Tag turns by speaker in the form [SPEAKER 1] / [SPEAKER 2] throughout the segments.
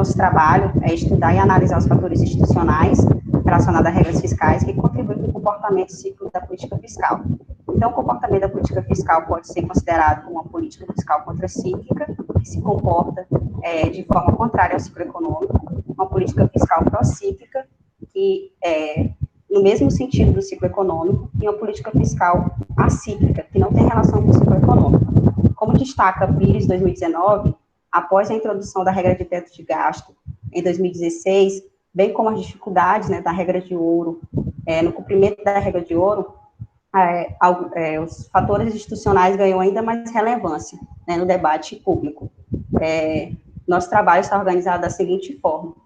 [SPEAKER 1] nosso trabalho é estudar e analisar os fatores institucionais relacionados a regras fiscais que contribuem para o comportamento cíclico da política fiscal. Então, o comportamento da política fiscal pode ser considerado uma política fiscal contracíclica, que se comporta de forma contrária ao ciclo econômico, uma política fiscal procíclica, que no mesmo sentido do ciclo econômico, e uma política fiscal acíclica, que não tem relação com o ciclo econômico. Como destaca Pires 2019, após a introdução da regra de teto de gasto em 2016, bem como as dificuldades, né, da regra de ouro, no cumprimento da regra de ouro, os fatores institucionais ganham ainda mais relevância, né, no debate público. Nosso trabalho está organizado da seguinte forma: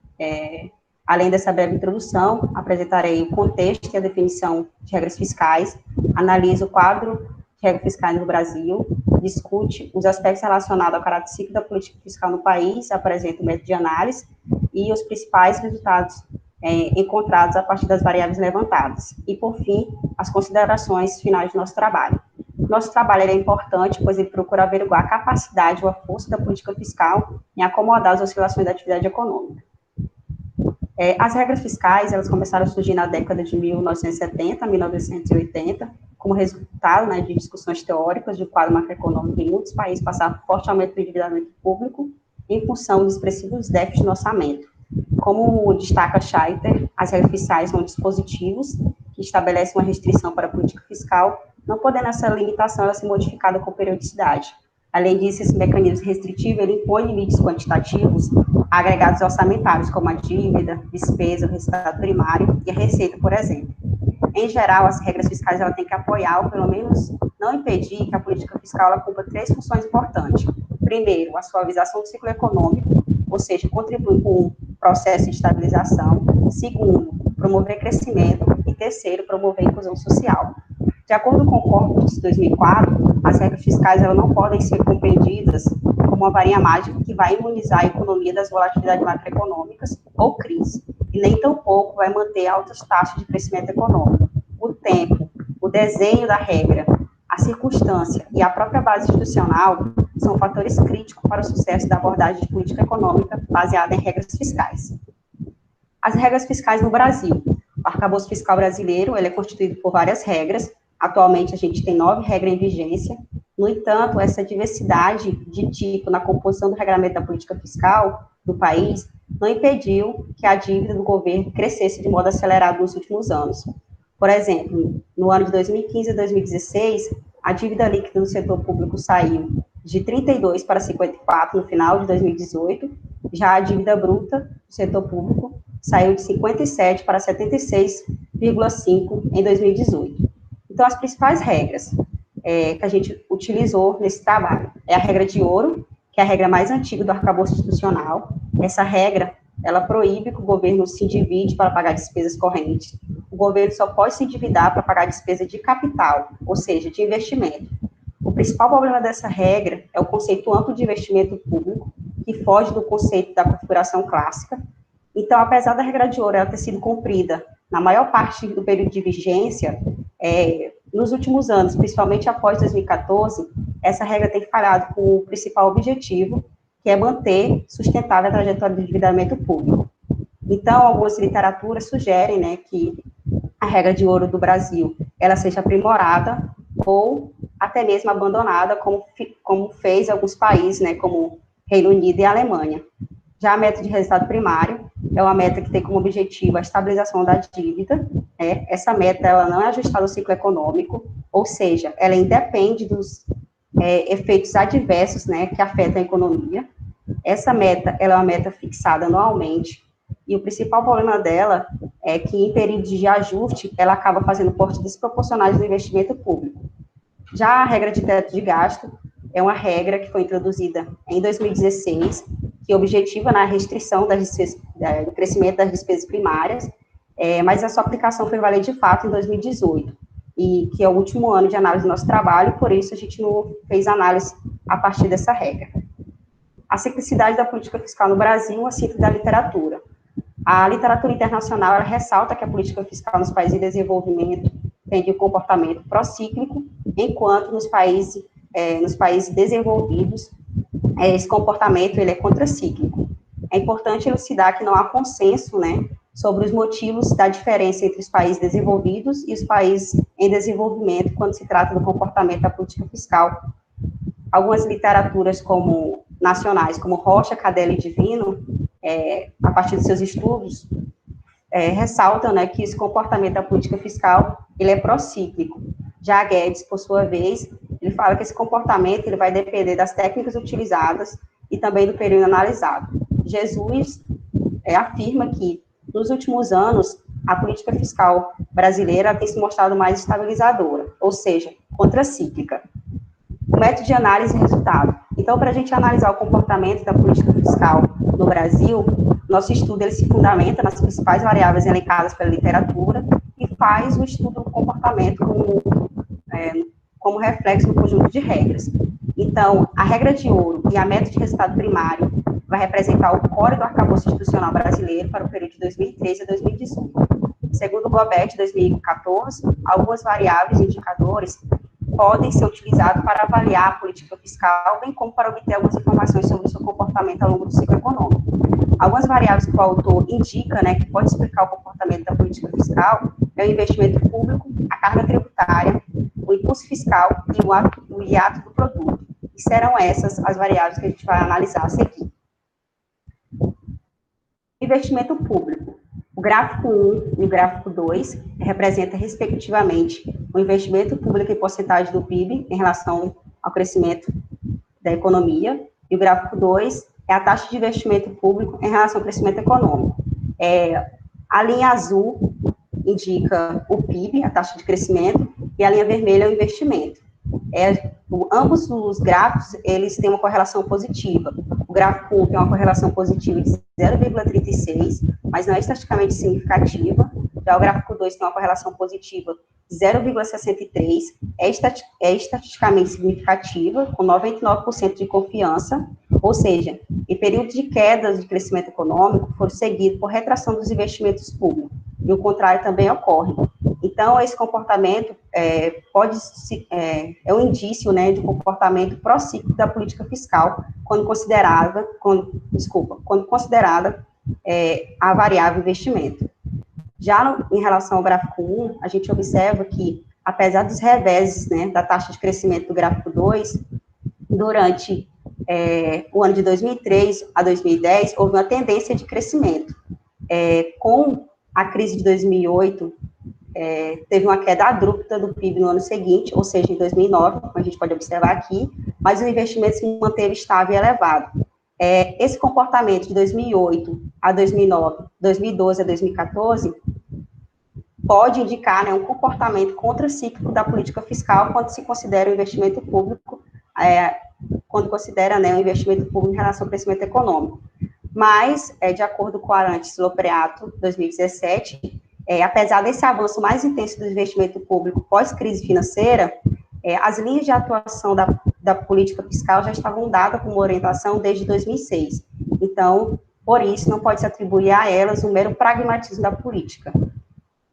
[SPEAKER 1] além dessa breve introdução, apresentarei o contexto e a definição de regras fiscais, analiso o quadro de regras fiscais no Brasil, discute os aspectos relacionados ao caráter cíclico da política fiscal no país, apresenta o método de análise e os principais resultados encontrados a partir das variáveis levantadas. E, por fim, as considerações finais do nosso trabalho. Nosso trabalho é importante, pois ele procura averiguar a capacidade ou a força da política fiscal em acomodar as oscilações da atividade econômica. As regras fiscais, elas começaram a surgir na década de 1970 a 1980, como resultado, né, de discussões teóricas de quadro macroeconômico em muitos países passaram por forte aumento do endividamento público em função dos expressivos déficits no orçamento. Como destaca Scheiter, as regras fiscais são dispositivos que estabelecem uma restrição para a política fiscal, não podendo essa limitação ela ser modificada com periodicidade. Além disso, esse mecanismo restritivo ele impõe limites quantitativos agregados orçamentários, como a dívida, despesa, o resultado primário e a receita, por exemplo. Em geral, as regras fiscais ela têm que apoiar, ou pelo menos não impedir, que a política fiscal ela cumpra três funções importantes. Primeiro, a suavização do ciclo econômico, ou seja, contribui com o processo de estabilização. Segundo, promover crescimento. E terceiro, promover inclusão social. De acordo com o Corpus de 2004, as regras fiscais elas não podem ser compreendidas como uma varinha mágica que vai imunizar a economia das volatilidades macroeconômicas ou crise, e nem tampouco vai manter altas taxas de crescimento econômico. O tempo, o desenho da regra, a circunstância e a própria base institucional são fatores críticos para o sucesso da abordagem de política econômica baseada em regras fiscais. As regras fiscais no Brasil. O arcabouço fiscal brasileiro ele é constituído por várias regras. Atualmente, a gente tem 9 regras em vigência. No entanto, essa diversidade de tipo na composição do regulamento da política fiscal do país não impediu que a dívida do governo crescesse de modo acelerado nos últimos anos. Por exemplo, no ano de 2015 a 2016, a dívida líquida do setor público saiu de 32 para 54 no final de 2018, já a dívida bruta do setor público saiu de 57 para 76,5 em 2018. Então, as principais regras que a gente utilizou nesse trabalho é a regra de ouro, que é a regra mais antiga do arcabouço institucional. Essa regra, ela proíbe que o governo se endivide para pagar despesas correntes. O governo só pode se endividar para pagar despesa de capital, ou seja, de investimento. O principal problema dessa regra é o conceito amplo de investimento público, que foge do conceito da configuração clássica. Então, apesar da regra de ouro ela ter sido cumprida na maior parte do período de vigência, nos últimos anos, principalmente após 2014, essa regra tem falhado com o principal objetivo, que é manter sustentável a trajetória do endividamento público. Então, algumas literaturas sugerem, né, que a regra de ouro do Brasil, ela seja aprimorada ou até mesmo abandonada, como fez alguns países, né, como Reino Unido e Alemanha. Já a meta de resultado primário é uma meta que tem como objetivo a estabilização da dívida. Essa meta ela não é ajustada ao ciclo econômico, ou seja, ela independe dos efeitos adversos, né, que afetam a economia. Essa meta ela é uma meta fixada anualmente, e o principal problema dela é que, em períodos de ajuste, ela acaba fazendo cortes desproporcionais do investimento público. Já a regra de teto de gasto é uma regra que foi introduzida em 2016, que objetiva na restrição do crescimento das despesas primárias, mas a sua aplicação foi valer de fato em 2018, e que é o último ano de análise do nosso trabalho, por isso a gente não fez análise a partir dessa regra. A ciclicidade da política fiscal no Brasil, a síntese da literatura. A literatura internacional ela ressalta que a política fiscal nos países em desenvolvimento tem um comportamento procíclico, enquanto nos países desenvolvidos, esse comportamento ele é contracíclico. é importante elucidar que não há consenso, né, sobre os motivos da diferença entre os países desenvolvidos e os países em desenvolvimento quando se trata do comportamento da política fiscal. Algumas literaturas nacionais, como Rocha, Cadelli e Divino, a partir de seus estudos, ressaltam, né, que esse comportamento da política fiscal ele é procíclico. Já Guedes, por sua vez, ele fala que esse comportamento ele vai depender das técnicas utilizadas e também do período analisado. Jesus afirma que, nos últimos anos, a política fiscal brasileira tem se mostrado mais estabilizadora, ou seja, contracíclica. O método de análise e resultado. Então, para a gente analisar o comportamento da política fiscal no Brasil, nosso estudo ele se fundamenta nas principais variáveis elencadas pela literatura e faz o estudo do comportamento como reflexo do conjunto de regras. Então, a regra de ouro e a meta de resultado primário vai representar o core do arcabouço institucional brasileiro para o período de 2013 a 2018. Segundo o GOBET 2014, algumas variáveis e indicadores podem ser utilizados para avaliar a política fiscal, bem como para obter algumas informações sobre o seu comportamento ao longo do ciclo econômico. Algumas variáveis que o autor indica, né, que pode explicar o comportamento da política fiscal, é o investimento público, a carga tributária, o impulso fiscal e o hiato do produto. E serão essas as variáveis que a gente vai analisar a seguir. Investimento público. O gráfico 1 e o gráfico 2 representam, respectivamente, o investimento público em porcentagem do PIB em relação ao crescimento da economia, e o gráfico 2 é a taxa de investimento público em relação ao crescimento econômico. A linha azul indica o PIB, a taxa de crescimento, e a linha vermelha é o investimento. Ambos os gráficos, eles têm uma correlação positiva. O gráfico 1 tem uma correlação positiva de 0,36, mas não é estatisticamente significativa. Já o gráfico 2 tem uma correlação positiva de 0,63, é estatisticamente significativa, com 99% de confiança, ou seja, em períodos de quedas de crescimento econômico, foram seguidos por retração dos investimentos públicos, e o contrário também ocorre. Então, esse comportamento é um indício, né, de comportamento procíclico da política fiscal, quando considerada a variável investimento. Já em relação ao gráfico 1, a gente observa que, apesar dos reveses, né, da taxa de crescimento do gráfico 2, durante o ano de 2003 a 2010, houve uma tendência de crescimento. Com a crise de 2008, teve uma queda abrupta do PIB no ano seguinte, ou seja, em 2009, como a gente pode observar aqui, mas o investimento se manteve estável e elevado. Esse comportamento de 2008 a 2009, 2012 a 2014, pode indicar, né, um comportamento contracíclico da política fiscal quando se considera o investimento público, quando considera, né, o investimento público em relação ao crescimento econômico. Mas, de acordo com Arantes Lopreato, 2017, apesar desse avanço mais intenso do investimento público pós-crise financeira, as linhas de atuação da política fiscal já estavam dadas como orientação desde 2006. Então, por isso, não pode se atribuir a elas um mero pragmatismo da política.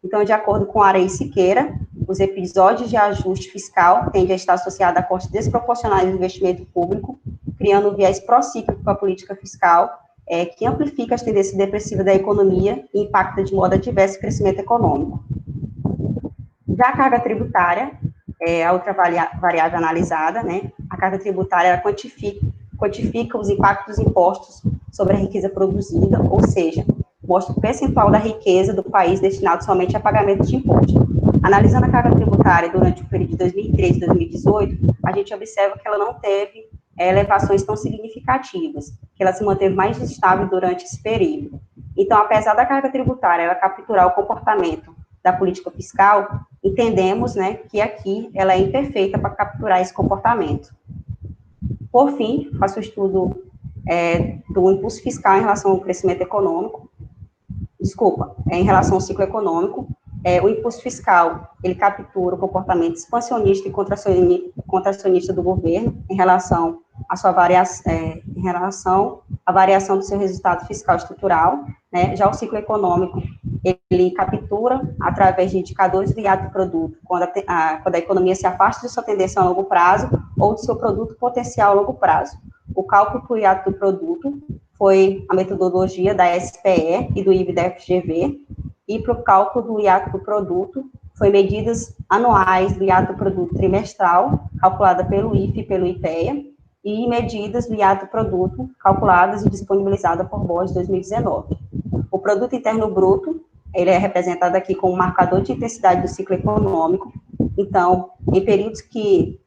[SPEAKER 1] Então, de acordo com Areia Siqueira, os episódios de ajuste fiscal tendem a estar associados a cortes desproporcionais do investimento público, criando um viés procíclico para a política fiscal, que amplifica as tendências depressivas da economia e impacta de modo adverso o crescimento econômico. Já a carga tributária, a outra variável analisada, né? A carga tributária ela quantifica os impactos dos impostos sobre a riqueza produzida, ou seja, mostra o percentual da riqueza do país destinado somente a pagamento de imposto. Analisando a carga tributária durante o período de 2013 e 2018, a gente observa que ela não teve elevações tão significativas, que ela se manteve mais estável durante esse período. Então, apesar da carga tributária ela capturar o comportamento da política fiscal, entendemos, né, que aqui ela é imperfeita para capturar esse comportamento. Por fim, faço o estudo do impulso fiscal em relação ao crescimento econômico, em relação ao ciclo econômico. O impulso fiscal, ele captura o comportamento expansionista e contracionista do governo em relação à sua variação, em relação à variação do seu resultado fiscal estrutural, né? Já o ciclo econômico, ele captura, através de indicadores do hiato do produto, quando a economia se afasta de sua tendência a longo prazo ou do seu produto potencial a longo prazo. O cálculo do hiato do produto foi a metodologia da SPE e do IB da FGV, e para o cálculo do hiato do produto, foi medidas anuais do hiato do produto trimestral, calculada pelo IFE e pelo IPEA, e medidas do hiato do produto, calculadas e disponibilizadas por BOD 2019. O produto interno bruto, ele é representado aqui como marcador de intensidade do ciclo econômico. Então, em períodos que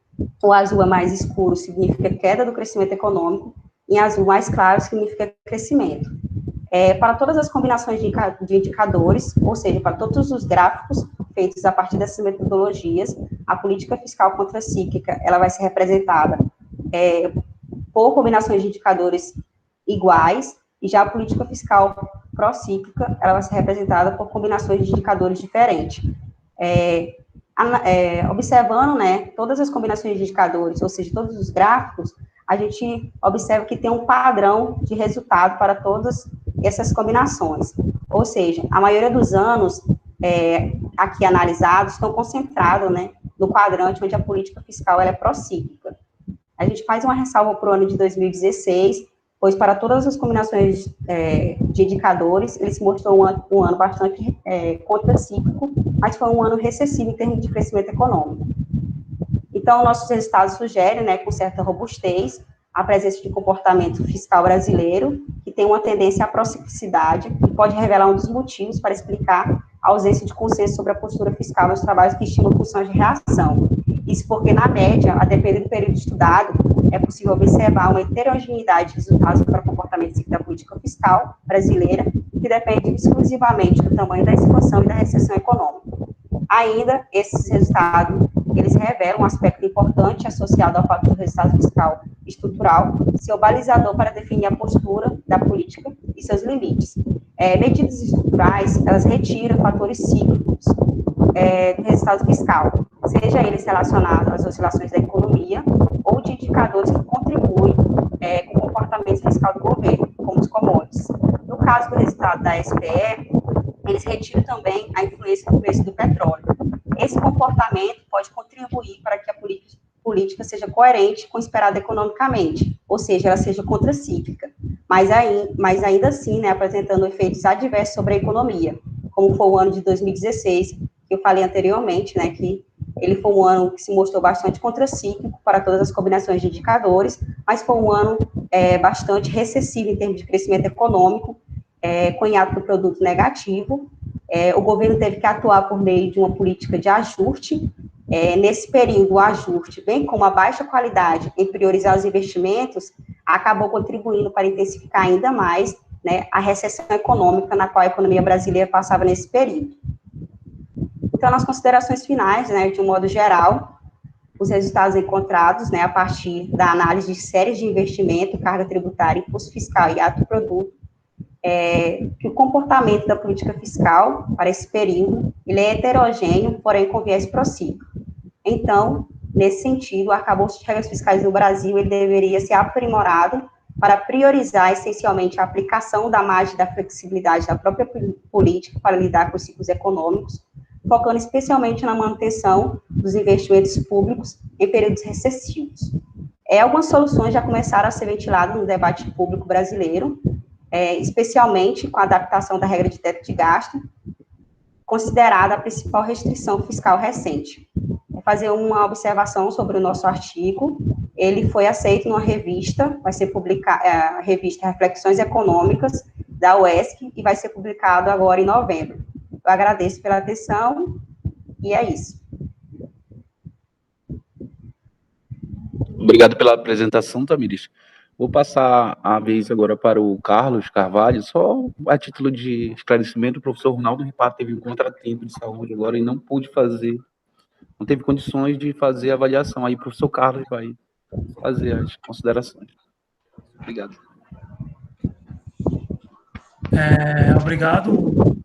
[SPEAKER 1] o azul é mais escuro, significa queda do crescimento econômico, em azul mais claro, significa crescimento. Para todas as combinações de indicadores, ou seja, para todos os gráficos feitos a partir dessas metodologias, a política fiscal contracíclica, ela vai ser representada por combinações de indicadores iguais, e já a política fiscal procíclica, ela vai ser representada por combinações de indicadores diferentes. Observando, né, todas as combinações de indicadores, ou seja, todos os gráficos, a gente observa que tem um padrão de resultado para todas essas combinações. Ou seja, a maioria dos anos aqui analisados estão concentrados, né, no quadrante onde a política fiscal ela é procíclica. A gente faz uma ressalva para o ano de 2016, pois para todas as combinações de indicadores, ele se mostrou um ano bastante contracíclico, mas foi um ano recessivo em termos de crescimento econômico. Então, nossos resultados sugerem, né, com certa robustez, a presença de comportamento fiscal brasileiro, que tem uma tendência à prociclicidade, e pode revelar um dos motivos para explicar a ausência de consenso sobre a postura fiscal nos trabalhos que estimam funções de reação. Isso porque, na média, a depender do período estudado, é possível observar uma heterogeneidade de resultados para o comportamento da política fiscal brasileira, que depende exclusivamente do tamanho da expansão e da recessão econômica. Ainda, esses resultados, eles revelam um aspecto importante associado ao fator do resultado fiscal estrutural, seu balizador para definir a postura da política e seus limites. Medidas estruturais, elas retiram fatores cíclicos do resultado fiscal, seja eles relacionados às oscilações da economia ou de indicadores que contribuem com o comportamento fiscal do governo, como os commodities. No caso do resultado da SPE, eles retiram também a influência do preço do petróleo. Esse comportamento pode contribuir para que a política seja coerente com o esperado economicamente, ou seja, ela seja contracíclica, mas ainda assim, né, apresentando efeitos adversos sobre a economia, como foi o ano de 2016, que eu falei anteriormente, né, que ele foi um ano que se mostrou bastante contracíclico para todas as combinações de indicadores, mas foi um ano bastante recessivo em termos de crescimento econômico, com hiato do produto negativo. O governo teve que atuar por meio de uma política de ajuste. Nesse período, o ajuste, bem como a baixa qualidade em priorizar os investimentos, acabou contribuindo para intensificar ainda mais, né, a recessão econômica na qual a economia brasileira passava nesse período. Então, nas considerações finais, né, de um modo geral, os resultados encontrados, né, a partir da análise de séries de investimento, carga tributária, imposto fiscal e ato produto, que o comportamento da política fiscal para esse período, ele é heterogêneo, porém com viés procíclico. Então, nesse sentido, o arcabouço de regras fiscais no Brasil, ele deveria ser aprimorado para priorizar, essencialmente, a aplicação da margem da flexibilidade da própria política para lidar com os ciclos econômicos, focando especialmente na manutenção dos investimentos públicos em períodos recessivos. Algumas soluções já começaram a ser ventiladas no debate público brasileiro, especialmente com a adaptação da regra de teto de gasto, considerada a principal restrição fiscal recente. Vou fazer uma observação sobre o nosso artigo. Ele foi aceito numa revista, vai ser publicada, a revista Reflexões Econômicas, da UESC, e vai ser publicado agora em novembro. Eu agradeço pela atenção, e é isso.
[SPEAKER 2] Obrigado pela apresentação, Tamires. Vou passar a vez agora para o Carlos Carvalho, só a título de esclarecimento, o professor Ronaldo Ripato teve um contratempo de saúde agora e não pôde fazer, não teve condições de fazer a avaliação, aí o professor Carlos vai fazer as considerações. Obrigado.
[SPEAKER 3] Obrigado.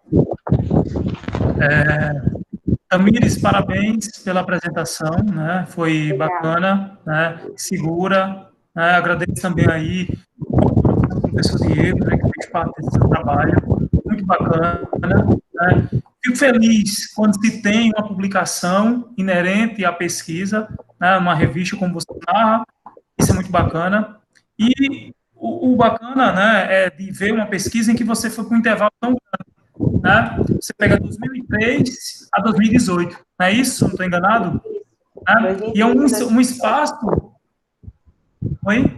[SPEAKER 3] Tamires, parabéns pela apresentação, né? Foi bacana, né? Segura, né? Agradeço também aí ao professor Diego, né, que fez parte desse seu trabalho, muito bacana, né? Fico feliz quando se tem uma publicação inerente à pesquisa, né? Uma revista como você narra, isso é muito bacana. E o bacana, né, é de ver uma pesquisa em que você foi com um intervalo tão grande, né? Você pega 2003 a 2018, não é isso? Não estou enganado? Né? E é um espaço... Oi?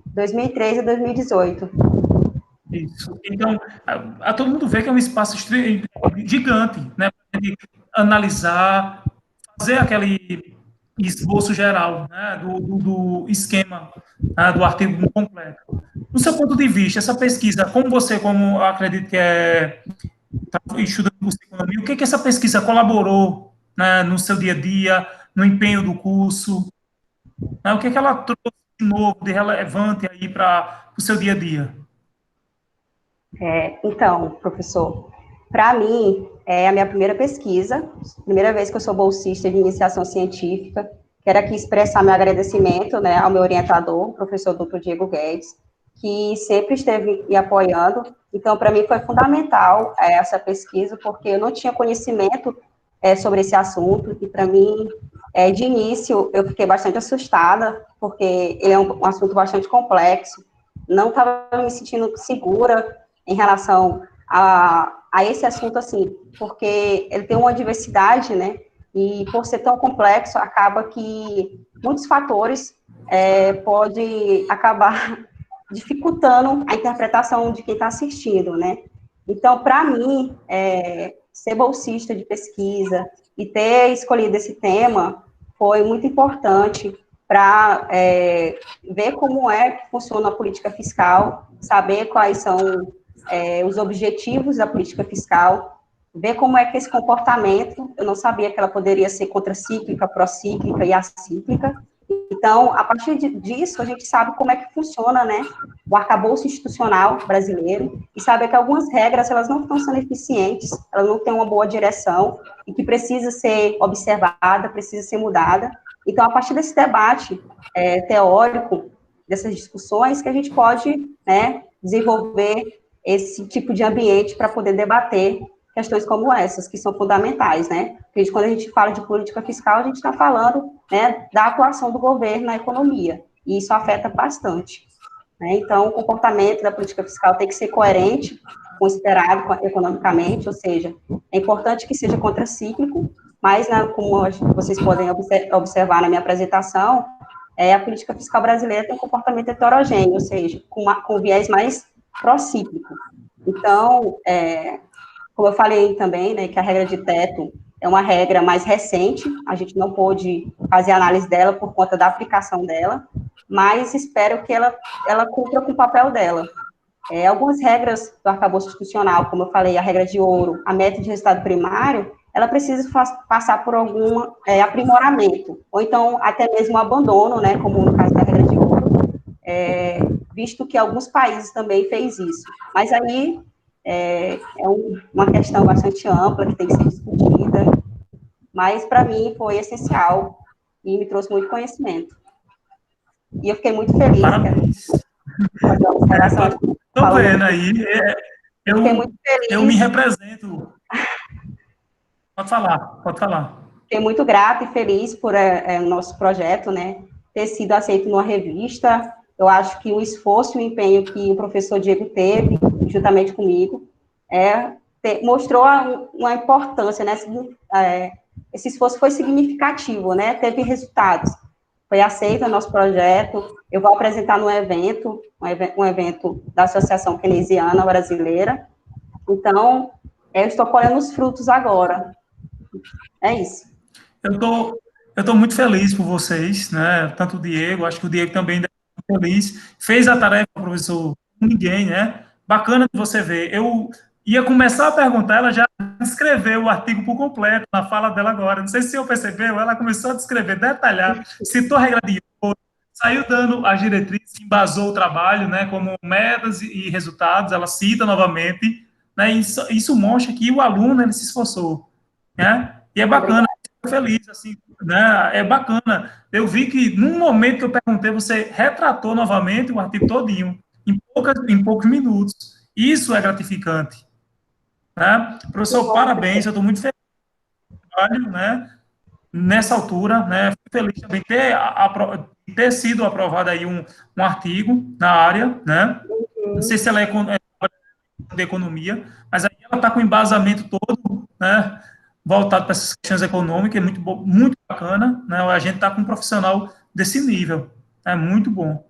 [SPEAKER 1] 2003 a 2018.
[SPEAKER 3] Isso. Então, todo mundo vê que é um espaço gigante, né? Para analisar, fazer aquele esboço geral, né? Do esquema, né? Do artigo completo. No seu ponto de vista, essa pesquisa, como você, como eu acredito que está estudando curso de economia, o que essa pesquisa colaborou, né? No seu dia a dia, no empenho do curso, né? O que ela trouxe de novo, de relevante aí para o seu dia a dia?
[SPEAKER 1] Então, professor, para mim, é a minha primeira pesquisa, primeira vez que eu sou bolsista de iniciação científica. Quero aqui expressar meu agradecimento, né, ao meu orientador, o professor Dr. Diego Guedes, que sempre esteve me apoiando. Então, para mim foi fundamental essa pesquisa, porque eu não tinha conhecimento sobre esse assunto, e para mim, de início, eu fiquei bastante assustada, porque ele é um assunto bastante complexo, não estava me sentindo segura em relação a esse assunto, assim, porque ele tem uma diversidade, né, e por ser tão complexo, acaba que muitos fatores pode acabar dificultando a interpretação de quem está assistindo, né. Então, para mim, ser bolsista de pesquisa e ter escolhido esse tema foi muito importante para ver como é que funciona a política fiscal, saber quais são os objetivos da política fiscal, ver como é que esse comportamento, eu não sabia que ela poderia ser contracíclica, procíclica e acíclica. Então, a partir disso, a gente sabe como é que funciona, né, o arcabouço institucional brasileiro, e sabe que algumas regras, elas não estão sendo eficientes, elas não têm uma boa direção, e que precisa ser observada, precisa ser mudada. Então, a partir desse debate teórico, dessas discussões, que a gente pode, né, desenvolver esse tipo de ambiente para poder debater questões como essas, que são fundamentais, né? Porque quando a gente fala de política fiscal, a gente está falando, né, da atuação do governo na economia, e isso afeta bastante, né? Então, o comportamento da política fiscal tem que ser coerente com o esperado economicamente, ou seja, é importante que seja contracíclico, mas, né, como vocês podem observar na minha apresentação, a política fiscal brasileira tem um comportamento heterogêneo, ou seja, com viés mais procíclico. Então, como eu falei também, né, que a regra de teto é uma regra mais recente, a gente não pôde fazer análise dela por conta da aplicação dela, mas espero que ela cumpra com o papel dela. Algumas regras do arcabouço institucional, como eu falei, a regra de ouro, a meta de resultado primário, ela precisa passar por algum aprimoramento, ou então até mesmo abandono, né, como no caso da regra de ouro, visto que alguns países também fez isso. Mas aí uma questão bastante ampla que tem que ser discutida, mas para mim foi essencial e me trouxe muito conhecimento. E eu fiquei muito feliz.
[SPEAKER 3] Parabéns.
[SPEAKER 1] Fazer uma observação.
[SPEAKER 3] Estou vendo aí. Eu me represento. Pode falar.
[SPEAKER 1] Fiquei muito grata e feliz por o nosso projeto, né, ter sido aceito numa revista. Eu acho que o esforço e o empenho que o professor Diego teve, juntamente comigo, mostrou uma importância, né, esse esforço foi significativo, né, teve resultados. Foi aceito o nosso projeto, eu vou apresentar num evento, um evento da Associação Keynesiana Brasileira. Então, eu estou colhendo os frutos agora. É isso.
[SPEAKER 3] Eu estou muito feliz por vocês, né? Tanto o Diego, acho que o Diego também deve estar feliz. Fez a tarefa, professor, com ninguém, né? Bacana de você ver. Eu ia começar a perguntar, ela já descreveu o artigo por completo na fala dela agora. Não sei se o senhor percebeu, ela começou a descrever, detalhar, citou a regra de ouro, saiu dando as diretrizes, embasou o trabalho, né? Como metas e resultados, ela cita novamente, né? Isso mostra que o aluno ele se esforçou, né? E é bacana, feliz, assim, né? É bacana. Eu vi que, num momento que eu perguntei, você retratou novamente o artigo todinho, em poucos minutos. Isso é gratificante, né? Professor, parabéns, eu estou muito feliz com o trabalho, né? Nessa altura, né? Fico feliz também ter, ter sido aprovado aí um artigo na área, né? Não sei se ela é de economia, mas aí ela está com o embasamento todo, né, voltado para essas questões econômicas, é muito bacana, né? A gente está com um profissional desse nível, é muito bom.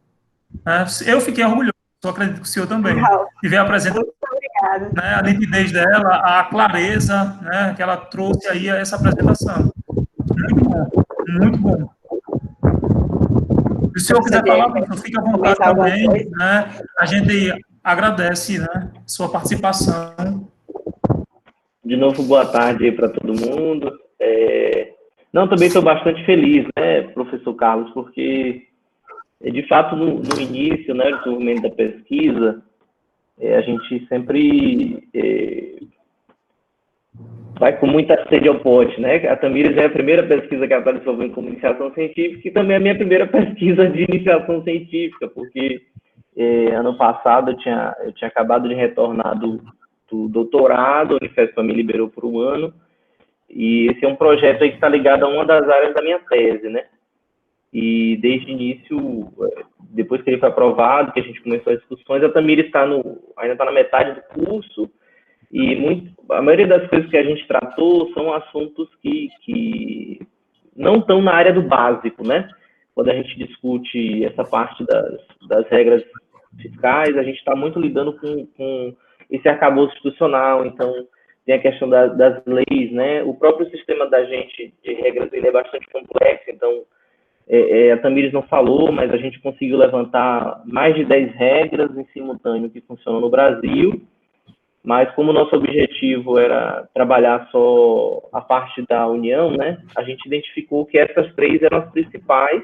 [SPEAKER 3] Né? Eu fiquei orgulhoso, eu acredito que o senhor também, de ver a apresentação, né, a nitidez dela, a clareza, né, que ela trouxe aí a essa apresentação. Muito bom, muito bom. Se o senhor quiser falar, professor, fique à vontade também, né? A gente agradece, né, sua participação.
[SPEAKER 4] De novo, boa tarde aí para todo mundo. Não, também estou bastante feliz, né, professor Carlos, porque, de fato, no início, né, do desenvolvimento da pesquisa, a gente sempre vai com muita sede ao pote, né? A Tamires é a primeira pesquisa que ela está desenvolvendo como iniciação científica e também a minha primeira pesquisa de iniciação científica, porque ano passado eu tinha acabado de retornar do doutorado, a Unifesp me liberou por um ano, e esse é um projeto aí que está ligado a uma das áreas da minha tese, né? E desde o início, depois que ele foi aprovado, que a gente começou as discussões, a Tamires ainda está na metade do curso, e a maioria das coisas que a gente tratou são assuntos que não estão na área do básico, né? Quando a gente discute essa parte das regras fiscais, a gente está muito lidando com esse arcabouço institucional, então tem a questão das leis, né? O próprio sistema da gente de regras ele é bastante complexo, então a Tamires não falou, mas a gente conseguiu levantar mais de 10 regras em simultâneo que funcionam no Brasil, mas como o nosso objetivo era trabalhar só a parte da União, né, a gente identificou que essas 3 eram as principais,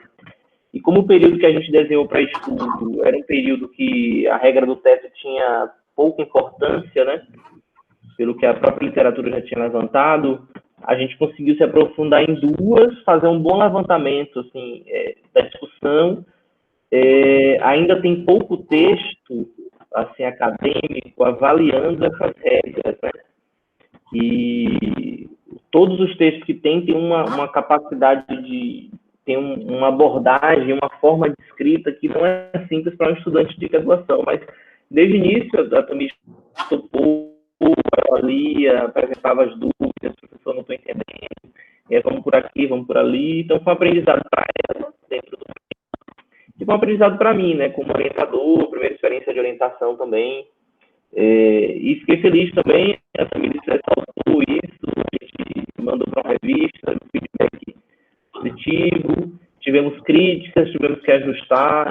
[SPEAKER 4] e como o período que a gente desenhou para estudo era um período que a regra do teto tinha pouca importância, né, pelo que a própria literatura já tinha levantado, a gente conseguiu se aprofundar em 2, fazer um bom levantamento assim, da discussão. Ainda tem pouco texto assim, acadêmico avaliando essas regras, né? E todos os textos que tem uma capacidade tem uma abordagem, uma forma de escrita que não é simples para um estudante de graduação, mas desde o início a Tamires topou, ela lia, apresentava as dúvidas, o professor não estou entendendo, vamos por aqui, vamos por ali, então foi um aprendizado para ela, dentro do e foi um aprendizado para mim, né, como orientador, primeira experiência de orientação também, e fiquei feliz também, a Tamires ressaltou isso, a gente mandou para uma revista, um feedback positivo, tivemos críticas, tivemos que ajustar,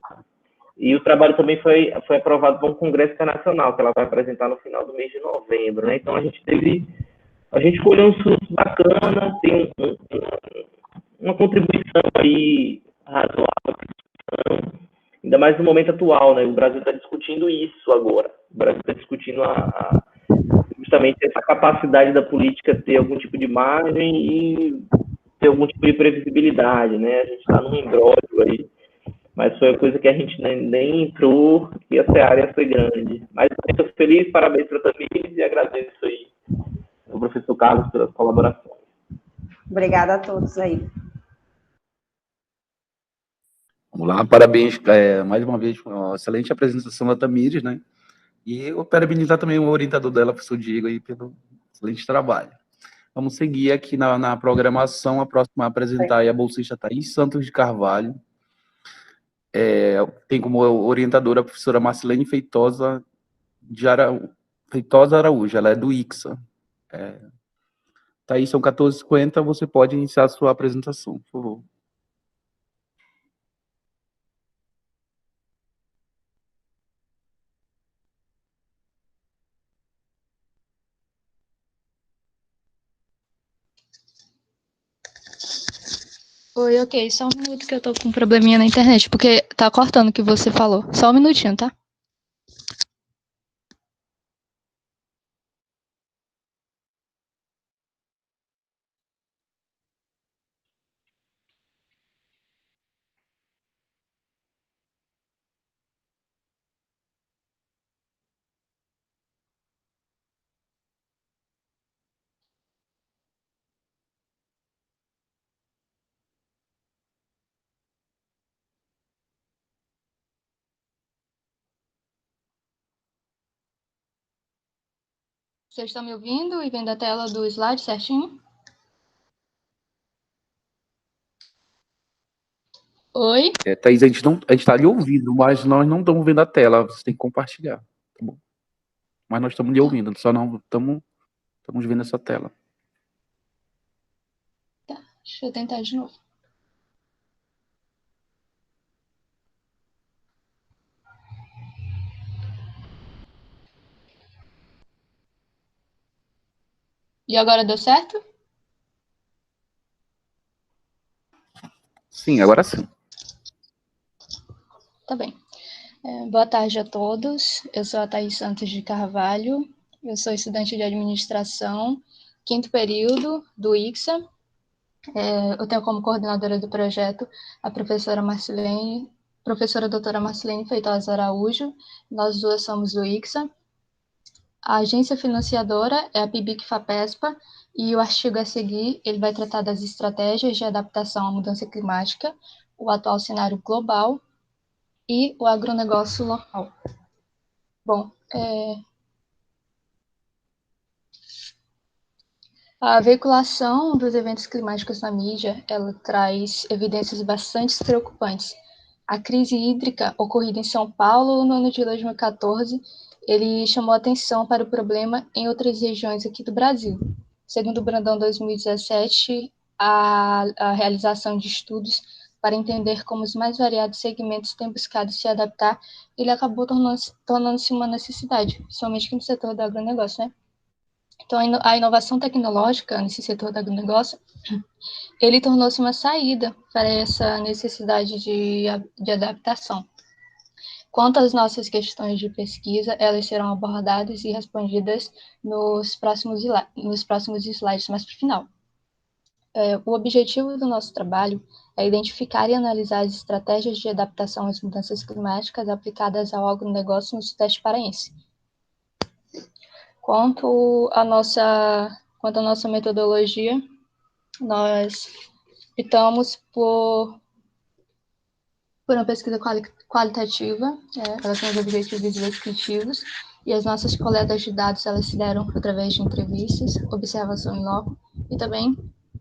[SPEAKER 4] e o trabalho também foi aprovado para um congresso internacional, que ela vai apresentar no final do mês de novembro, né, então a gente colheu um fruto bacana, tem uma contribuição aí razoável, ainda mais no momento atual, né? O Brasil está discutindo isso agora. O Brasil está discutindo justamente essa capacidade da política ter algum tipo de margem e ter algum tipo de previsibilidade, né? A gente está num imbróglio aí, mas foi a coisa que a gente nem entrou e essa área foi grande. Mas estou feliz, parabéns para a Tamires e agradeço aí ao professor Carlos pelas colaborações.
[SPEAKER 1] Obrigada a todos aí.
[SPEAKER 2] Vamos lá, parabéns mais uma vez, uma excelente apresentação da Tamires, né? E eu parabenizar também o orientador dela, o professor Diego, aí, pelo excelente trabalho. Vamos seguir aqui na programação, a próxima a apresentar é a bolsista Thaís Santos de Carvalho. Tem como orientadora a professora Marcelene Feitosa Araújo, ela é do ICSA. Thaís, são 14h50, você pode iniciar a sua apresentação, por favor.
[SPEAKER 5] Oi, ok, só um minuto que eu tô com um probleminha na internet, porque tá cortando o que você falou. Só um minutinho, tá? Vocês estão me ouvindo e vendo a tela do slide certinho? Oi?
[SPEAKER 2] Thaís, a gente está lhe ouvindo, mas nós não estamos vendo a tela. Você tem que compartilhar, tá bom? Mas nós estamos lhe ouvindo, só não estamos vendo essa tela.
[SPEAKER 5] Tá, deixa eu tentar de novo. E agora deu certo?
[SPEAKER 2] Sim, agora sim.
[SPEAKER 5] Tá bem. Boa tarde a todos. Eu sou a Thaís Santos de Carvalho. Eu sou estudante de administração, 5º período do ICSA. Eu tenho como coordenadora do projeto a professora doutora Marcelene Feitosa Araújo. Nós duas somos do ICSA. A agência financiadora é a PIBIC-FAPESPA, e o artigo a seguir ele vai tratar das estratégias de adaptação à mudança climática, o atual cenário global e o agronegócio local. Bom, a veiculação dos eventos climáticos na mídia, ela traz evidências bastante preocupantes. A crise hídrica ocorrida em São Paulo no ano de 2014, ele chamou atenção para o problema em outras regiões aqui do Brasil. Segundo o Brandão 2017, a realização de estudos para entender como os mais variados segmentos têm buscado se adaptar, ele acabou tornando-se uma necessidade, principalmente aqui no setor do agronegócio, né? Então, a inovação tecnológica nesse setor do agronegócio, ele tornou-se uma saída para essa necessidade de adaptação. Quanto às nossas questões de pesquisa, elas serão abordadas e respondidas nos próximos slides, mais para o final. O objetivo do nosso trabalho é identificar e analisar as estratégias de adaptação às mudanças climáticas aplicadas ao agronegócio no Sudeste paraense. Quanto à nossa metodologia, nós optamos por uma pesquisa qualitativa, ela tem os objetivos descritivos, e as nossas coletas de dados elas se deram através de entrevistas, observação em loco e também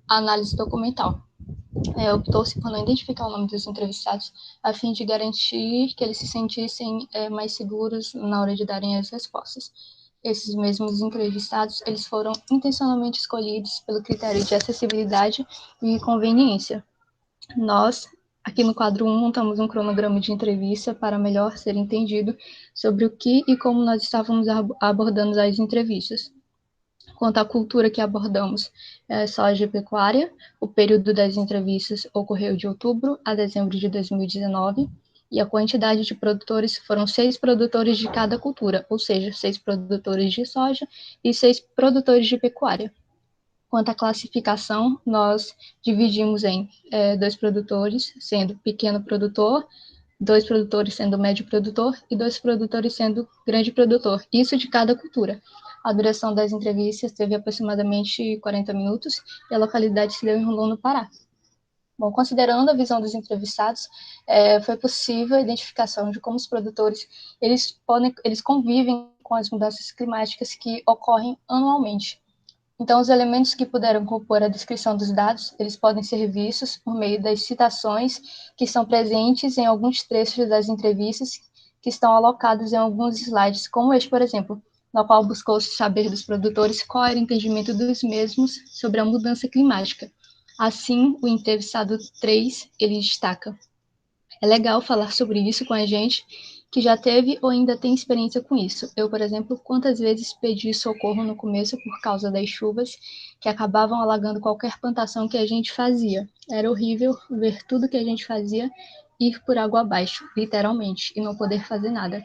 [SPEAKER 5] análise documental. Optou-se por não identificar o nome dos entrevistados, a fim de garantir que eles se sentissem mais seguros na hora de darem as respostas. Esses mesmos entrevistados, eles foram intencionalmente escolhidos pelo critério de acessibilidade e conveniência. Nós, aqui no quadro 1, montamos um cronograma de entrevista para melhor ser entendido sobre o que e como nós estávamos abordando as entrevistas. Quanto à cultura que abordamos, soja e pecuária, o período das entrevistas ocorreu de outubro a dezembro de 2019, e a quantidade de produtores foram 6 produtores de cada cultura, ou seja, 6 produtores de soja e 6 produtores de pecuária. Quanto à classificação, nós dividimos em 2 produtores, sendo pequeno produtor, 2 produtores sendo médio produtor e 2 produtores sendo grande produtor, isso de cada cultura. A duração das entrevistas teve aproximadamente 40 minutos e a localidade se deu em Rondônia, no Pará. Bom, considerando a visão dos entrevistados, foi possível a identificação de como os produtores eles convivem com as mudanças climáticas que ocorrem anualmente. Então, os elementos que puderam compor a descrição dos dados, eles podem ser vistos por meio das citações que estão presentes em alguns trechos das entrevistas que estão alocados em alguns slides, como este, por exemplo, no qual buscou-se saber dos produtores qual era o entendimento dos mesmos sobre a mudança climática. Assim, o entrevistado 3, ele destaca: é legal falar sobre isso com a gente que já teve ou ainda tem experiência com isso. Eu, por exemplo, quantas vezes pedi socorro no começo por causa das chuvas que acabavam alagando qualquer plantação que a gente fazia. Era horrível ver tudo que a gente fazia ir por água abaixo, literalmente, e não poder fazer nada.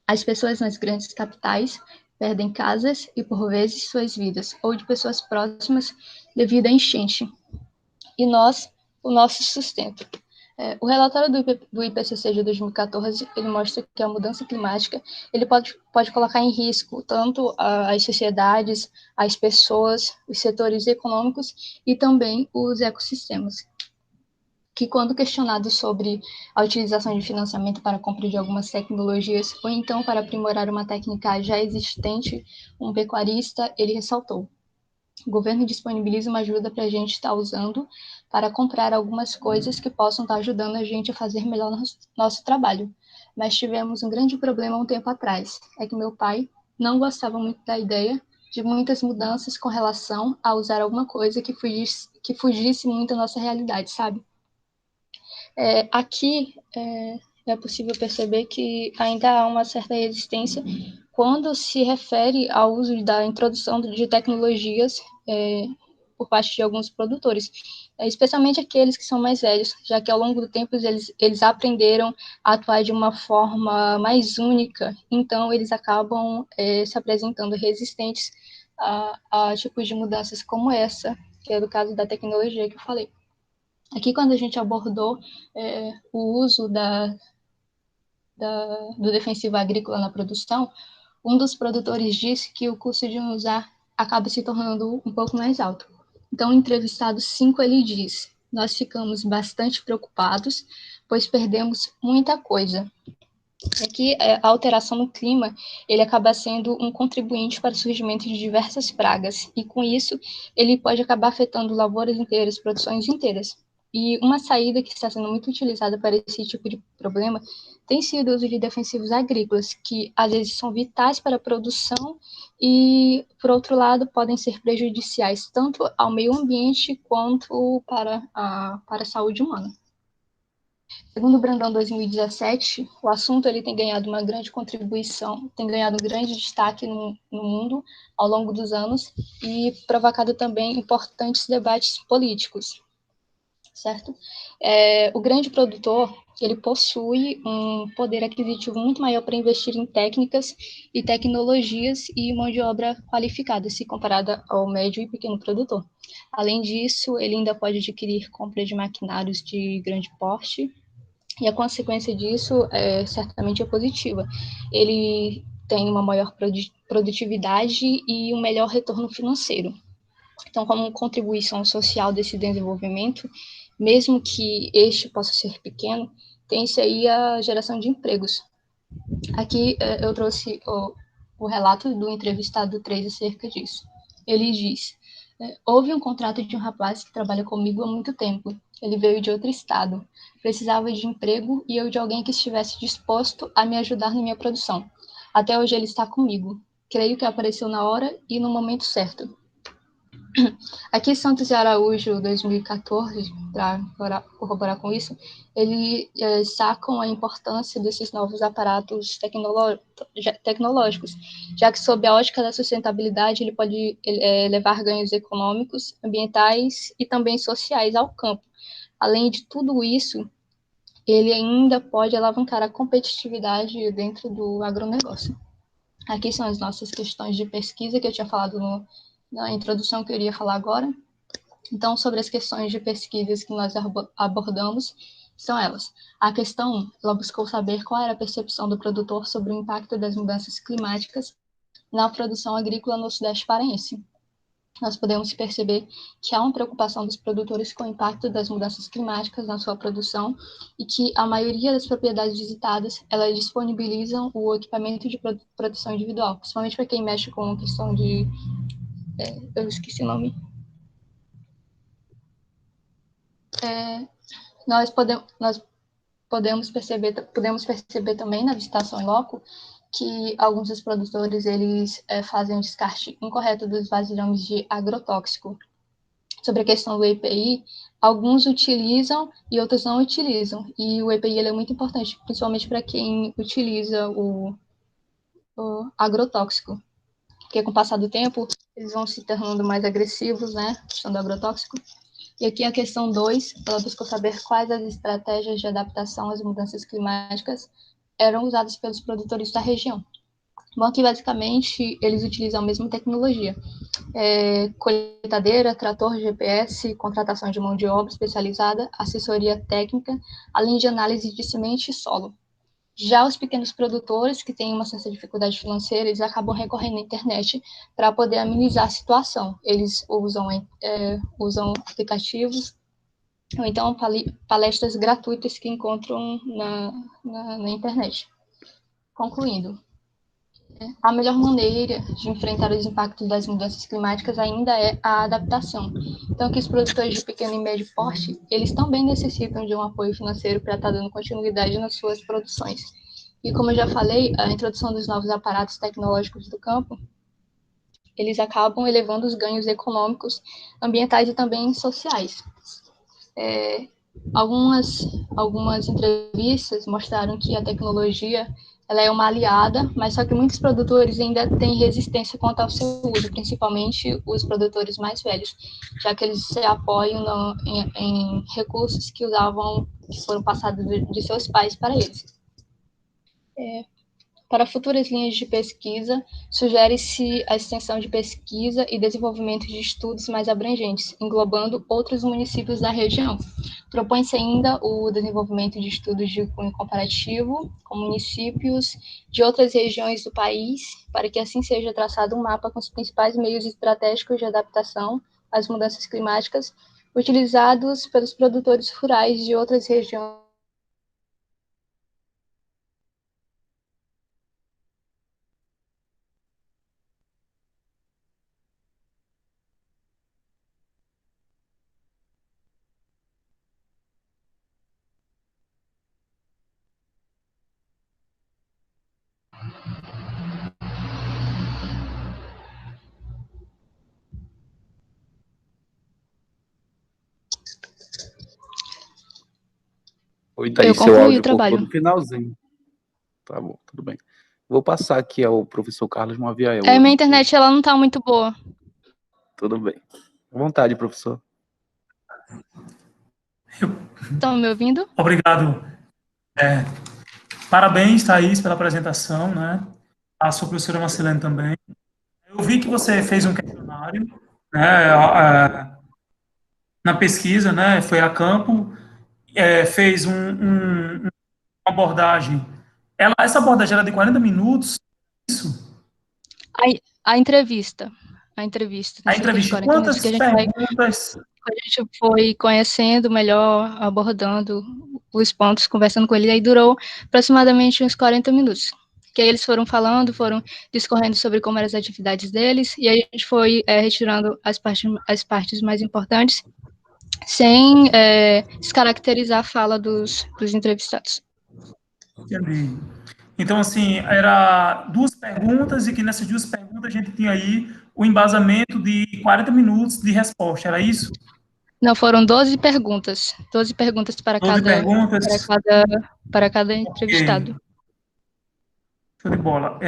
[SPEAKER 5] As pessoas nas grandes capitais perdem casas e, por vezes, suas vidas, ou de pessoas próximas devido à enchente. E nós, o nosso sustento. O relatório do IPCC de 2014, ele mostra que a mudança climática ele pode colocar em risco tanto as sociedades, as pessoas, os setores econômicos e também os ecossistemas. que, quando questionado sobre a utilização de financiamento para a compra de algumas tecnologias, ou então para aprimorar uma técnica já existente, um pecuarista, ele ressaltou: o governo disponibiliza uma ajuda para a gente estar usando para comprar algumas coisas que possam estar ajudando a gente a fazer melhor nosso trabalho. Mas tivemos um grande problema um tempo atrás, é que meu pai não gostava muito da ideia de muitas mudanças com relação a usar alguma coisa que fugisse muito da nossa realidade, sabe? Aqui é possível perceber que ainda há uma certa resistência quando se refere ao uso da introdução de tecnologias por parte de alguns produtores, especialmente aqueles que são mais velhos, já que ao longo do tempo eles aprenderam a atuar de uma forma mais única, então eles acabam se apresentando resistentes a tipos de mudanças como essa, que é do caso da tecnologia que eu falei. Aqui, quando a gente abordou o uso do defensivo agrícola na produção, um dos produtores disse que o custo de usar acaba se tornando um pouco mais alto. Então, entrevistado 5, ele diz: nós ficamos bastante preocupados, pois perdemos muita coisa. Aqui, a alteração no clima, ele acaba sendo um contribuinte para o surgimento de diversas pragas, e com isso, ele pode acabar afetando lavouras inteiras, produções inteiras. E uma saída que está sendo muito utilizada para esse tipo de problema tem sido o uso de defensivos agrícolas, que às vezes são vitais para a produção e, por outro lado, podem ser prejudiciais tanto ao meio ambiente quanto para a saúde humana. Segundo o Brandão 2017, o assunto ele tem ganhado uma grande contribuição, tem ganhado um grande destaque no mundo ao longo dos anos e provocado também importantes debates políticos, certo? O grande produtor, ele possui um poder aquisitivo muito maior para investir em técnicas e tecnologias e mão de obra qualificada, se comparada ao médio e pequeno produtor. Além disso, ele ainda pode adquirir compra de maquinários de grande porte, e a consequência disso certamente é positiva. Ele tem uma maior produtividade e um melhor retorno financeiro. Então, como contribuição social desse desenvolvimento, mesmo que este possa ser pequeno, tem-se aí a geração de empregos. Aqui eu trouxe o relato do entrevistado 3 acerca disso. Ele diz: houve um contrato de um rapaz que trabalha comigo há muito tempo. Ele veio de outro estado, precisava de emprego e eu de alguém que estivesse disposto a me ajudar na minha produção. Até hoje ele está comigo. Creio que apareceu na hora e no momento certo. Aqui, Santos e Araújo, 2014, para corroborar com isso, eles sacam a importância desses novos aparatos tecnológicos, já que, sob a ótica da sustentabilidade, ele pode levar ganhos econômicos, ambientais e também sociais ao campo. Além de tudo isso, ele ainda pode alavancar a competitividade dentro do agronegócio. Aqui são as nossas questões de pesquisa que eu tinha falado na introdução que eu iria falar agora. Então, sobre as questões de pesquisas que nós abordamos, são elas. A questão 1, ela buscou saber qual era a percepção do produtor sobre o impacto das mudanças climáticas na produção agrícola no Sudeste paraense. Nós podemos perceber que há uma preocupação dos produtores com o impacto das mudanças climáticas na sua produção e que a maioria das propriedades visitadas, elas disponibilizam o equipamento de produção individual, principalmente para quem mexe com a questão de... eu esqueci o nome. Nós podemos perceber também na visitação em loco que alguns dos produtores eles fazem um descarte incorreto dos vasilhames de agrotóxico. Sobre a questão do EPI, alguns utilizam e outros não utilizam. E o EPI ele é muito importante, principalmente para quem utiliza o agrotóxico, porque com o passar do tempo eles vão se tornando mais agressivos, né, questão do agrotóxico. E aqui a questão 2, ela buscou saber quais as estratégias de adaptação às mudanças climáticas eram usadas pelos produtores da região. Bom, aqui basicamente eles utilizam a mesma tecnologia. Colheitadeira, trator, GPS, contratação de mão de obra especializada, assessoria técnica, além de análise de semente e solo. Já os pequenos produtores, que têm uma certa dificuldade financeira, eles acabam recorrendo à internet para poder amenizar a situação. Eles usam aplicativos ou então palestras gratuitas que encontram na internet. Concluindo, a melhor maneira de enfrentar os impactos das mudanças climáticas ainda é a adaptação. Então, que os produtores de pequeno e médio porte, eles também necessitam de um apoio financeiro para estar dando continuidade nas suas produções. E como eu já falei, a introdução dos novos aparatos tecnológicos do campo, eles acabam elevando os ganhos econômicos, ambientais e também sociais. Algumas entrevistas mostraram que a tecnologia ela é uma aliada, mas só que muitos produtores ainda têm resistência quanto ao seu uso, principalmente os produtores mais velhos, já que eles se apoiam em recursos que foram passados de seus pais para eles. Para futuras linhas de pesquisa, sugere-se a extensão de pesquisa e desenvolvimento de estudos mais abrangentes, englobando outros municípios da região. Propõe-se ainda o desenvolvimento de estudos de cunho comparativo com municípios de outras regiões do país, para que assim seja traçado um mapa com os principais meios estratégicos de adaptação às mudanças climáticas utilizados pelos produtores rurais de outras regiões.
[SPEAKER 2] Oi, Thaís, seu
[SPEAKER 5] concluí o
[SPEAKER 2] áudio cortou
[SPEAKER 5] trabalho.
[SPEAKER 2] no finalzinho. Tá bom, tudo bem. Vou passar aqui ao professor Carlos Moaviael.
[SPEAKER 5] Minha internet ela não está muito boa.
[SPEAKER 2] Tudo bem. À vontade, professor.
[SPEAKER 5] Estão me ouvindo?
[SPEAKER 3] Obrigado. Parabéns, Thaís, pela apresentação, né? A sua professora Marcelene também. Eu vi que você fez um questionário, né, na pesquisa, né? Foi a campo, fez uma abordagem. Essa abordagem era de 40 minutos, isso?
[SPEAKER 5] A entrevista. A entrevista.
[SPEAKER 3] A entrevista. Quantas perguntas?
[SPEAKER 5] A gente foi conhecendo melhor, abordando os pontos, conversando com ele, aí durou aproximadamente uns 40 minutos. Que aí eles foram falando, foram discorrendo sobre como eram as atividades deles, e aí a gente foi retirando as partes mais importantes, sem descaracterizar a fala dos entrevistados.
[SPEAKER 3] Entendi. Então, assim, era 2 perguntas, e que nessas 2 perguntas a gente tinha aí o embasamento de 40 minutos de resposta, era isso?
[SPEAKER 5] Não, foram 12 perguntas. 12 perguntas para
[SPEAKER 3] 12
[SPEAKER 5] cada,
[SPEAKER 3] perguntas.
[SPEAKER 5] para cada entrevistado.
[SPEAKER 3] Okay. Show de bola.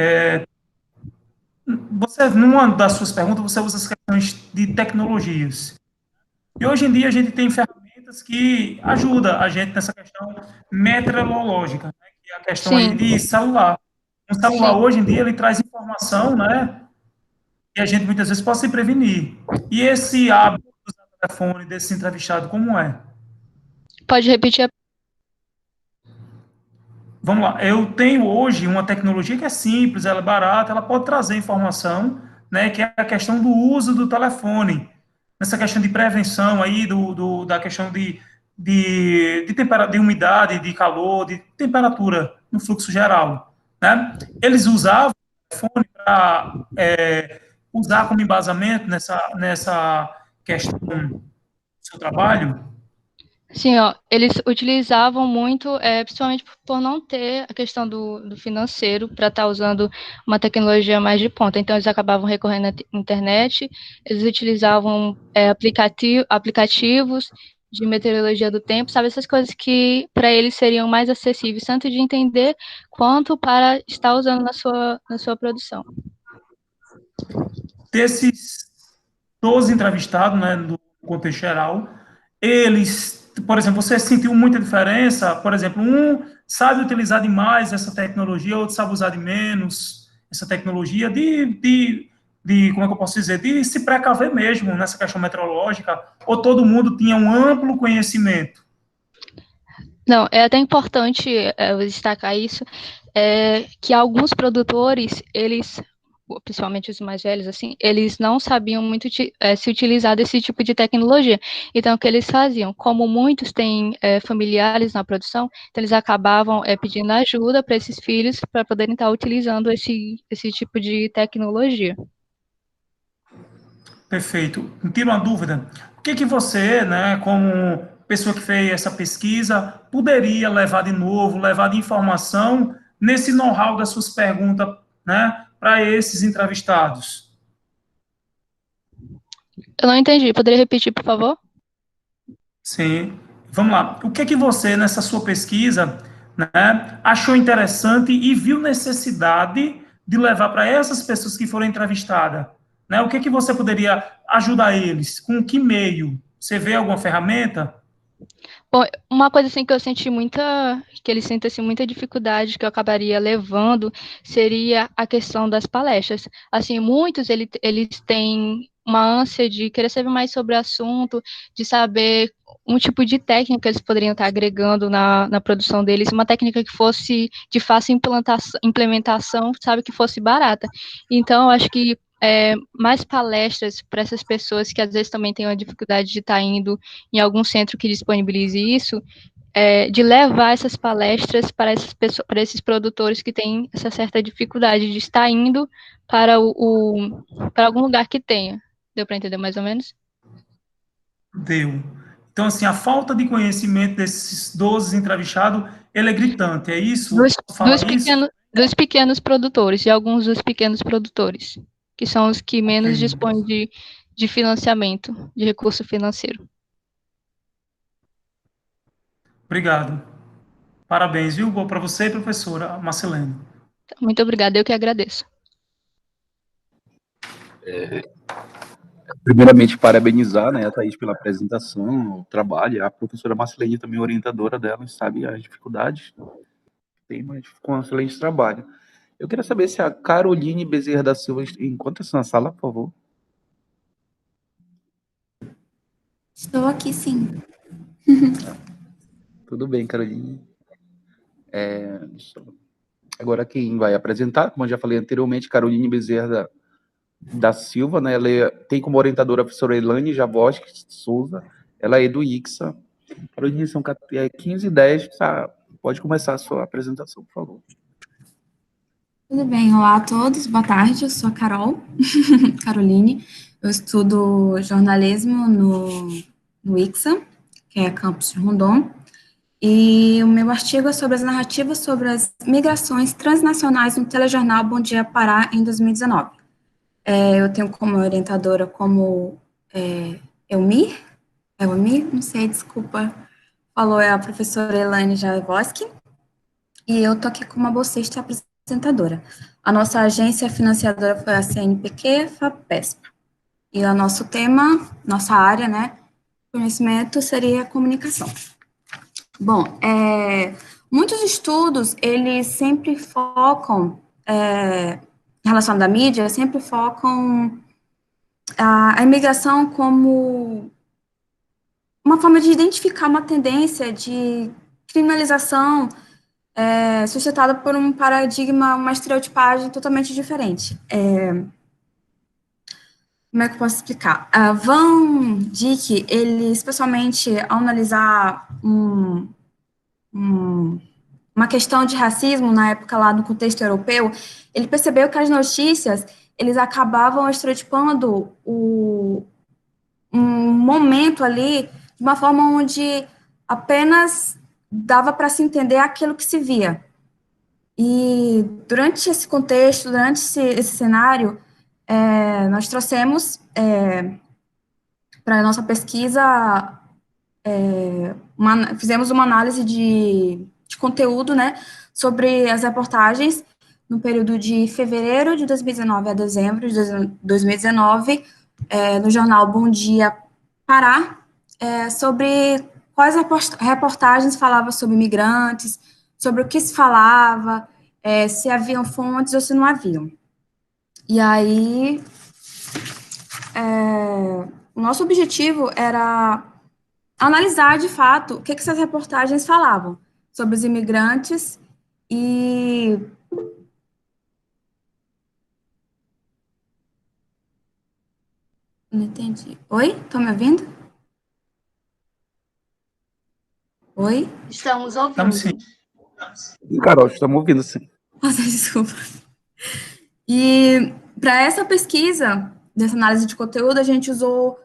[SPEAKER 3] Você, numa das suas perguntas, você usa as questões de tecnologias. E hoje em dia a gente tem ferramentas que ajudam a gente nessa questão meteorológica, né, que é a questão aí de celular. Um celular, hoje em dia, ele traz informação, né, e a gente muitas vezes pode se prevenir. E esse hábito do telefone desse entrevistado, como é?
[SPEAKER 5] Pode repetir a...
[SPEAKER 3] Vamos lá. Eu tenho hoje uma tecnologia que é simples, ela é barata, ela pode trazer informação, né, que é a questão do uso do telefone, nessa questão de prevenção aí, da questão de umidade, de calor, de temperatura no fluxo geral, né? Eles usavam o telefone para usar como embasamento nessa questão do seu trabalho?
[SPEAKER 5] Sim, ó, eles utilizavam muito, principalmente por não ter a questão do financeiro para estar usando uma tecnologia mais de ponta. Então, eles acabavam recorrendo à internet, eles utilizavam aplicativos de meteorologia do tempo, sabe? Essas coisas que para eles seriam mais acessíveis, tanto de entender quanto para estar usando na sua produção.
[SPEAKER 3] Desses 12 entrevistados, né, do contexto geral, eles, por exemplo, você sentiu muita diferença? Por exemplo, um sabe utilizar demais essa tecnologia, outro sabe usar de menos essa tecnologia, como é que eu posso dizer, de se precaver mesmo nessa questão meteorológica, ou todo mundo tinha um amplo conhecimento?
[SPEAKER 5] Não, é até importante destacar isso, que alguns produtores, eles principalmente os mais velhos, assim, eles não sabiam muito se utilizar desse tipo de tecnologia. Então, o que eles faziam? Como muitos têm familiares na produção, então eles acabavam pedindo ajuda para esses filhos para poderem estar utilizando esse tipo de tecnologia.
[SPEAKER 3] Perfeito. Me tira uma dúvida. O que você, né, como pessoa que fez essa pesquisa, poderia levar de novo, levar de informação nesse know-how das suas perguntas, né, para esses entrevistados?
[SPEAKER 5] Eu não entendi. Poderia repetir, por favor?
[SPEAKER 3] Sim. Vamos lá. O que você, nessa sua pesquisa, né, achou interessante e viu necessidade de levar para essas pessoas que foram entrevistadas? Né? O que você poderia ajudar eles? Com que meio? Você vê alguma ferramenta?
[SPEAKER 5] Bom, uma coisa assim que eu senti que eles sentem assim, muita dificuldade que eu acabaria levando seria a questão das palestras. Assim, muitos eles têm uma ânsia de querer saber mais sobre o assunto, de saber um tipo de técnica que eles poderiam estar agregando na produção deles, uma técnica que fosse de fácil implementação, sabe, que fosse barata. Então, eu acho que mais palestras para essas pessoas que às vezes também têm uma dificuldade de estar indo em algum centro que disponibilize isso, de levar essas palestras para essas pessoas, para esses produtores que têm essa certa dificuldade de estar indo para para algum lugar que tenha. Deu para entender mais ou menos?
[SPEAKER 3] Deu. Então, assim, a falta de conhecimento desses 12 entrevistados, ele é gritante, é isso?
[SPEAKER 5] Dos,
[SPEAKER 3] Posso falar isso?
[SPEAKER 5] dos pequenos produtores, de alguns dos pequenos produtores, que são os que menos
[SPEAKER 3] Ok.
[SPEAKER 5] dispõem de financiamento, de recurso financeiro.
[SPEAKER 3] Obrigado. Parabéns, viu? Boa para você, professora Marcelene.
[SPEAKER 5] Muito obrigada, eu que agradeço.
[SPEAKER 2] Primeiramente, parabenizar, né, a Thaís pela apresentação, o trabalho, a professora Marcelene também orientadora dela, sabe as dificuldades, tem, mas ficou um excelente trabalho. Eu queria saber se a Caroline Bezerra da Silva encontra-se na sala, por favor.
[SPEAKER 6] Estou aqui, sim.
[SPEAKER 2] Tudo bem, Caroline. Agora quem vai apresentar, como eu já falei anteriormente, Caroline Bezerra da Silva, né? Ela tem como orientadora a professora Elaine Javoski Souza, ela é do ICSA. Caroline, são 15h10, tá? Pode começar a sua apresentação, por favor.
[SPEAKER 6] Tudo bem, olá a todos, boa tarde, eu sou a Carol, Caroline, eu estudo jornalismo no ICSA, que é campus de Rondon, e o meu artigo é sobre as narrativas sobre as migrações transnacionais no telejornal Bom Dia Pará, em 2019. Eu tenho como orientadora como Elmir, não sei, desculpa, falou, é a professora Elaine Javoski, e eu tô aqui como uma bolsista apresentadora. A nossa agência financiadora foi a CNPq, FAPESP. E o nosso tema, nossa área, né, conhecimento seria comunicação. Bom, muitos estudos, eles sempre focam, em relação à mídia, sempre focam a imigração como uma forma de identificar uma tendência de criminalização sustentada por um paradigma, uma estereotipagem totalmente diferente. Como é que eu posso explicar? Van Dijk, ele, especialmente ao analisar uma questão de racismo na época lá no contexto europeu, ele percebeu que as notícias, eles acabavam estereotipando um momento ali de uma forma onde apenas dava para se entender aquilo que se via. E durante esse contexto, durante esse cenário, nós trouxemos para a nossa pesquisa, fizemos uma análise de conteúdo, né, sobre as reportagens no período de fevereiro de 2019 a dezembro de 2019, no jornal Bom Dia Pará, sobre quais reportagens falavam sobre imigrantes, sobre o que se falava, se haviam fontes ou se não haviam. E aí, o nosso objetivo era analisar, de fato, o que essas reportagens falavam sobre os imigrantes e Não entendi. Oi? Estão me ouvindo? Oi?
[SPEAKER 5] Estamos ouvindo.
[SPEAKER 3] Estamos sim.
[SPEAKER 2] Carol, estamos ouvindo, sim.
[SPEAKER 6] Nossa, desculpa. E para essa pesquisa, dessa análise de conteúdo, a gente usou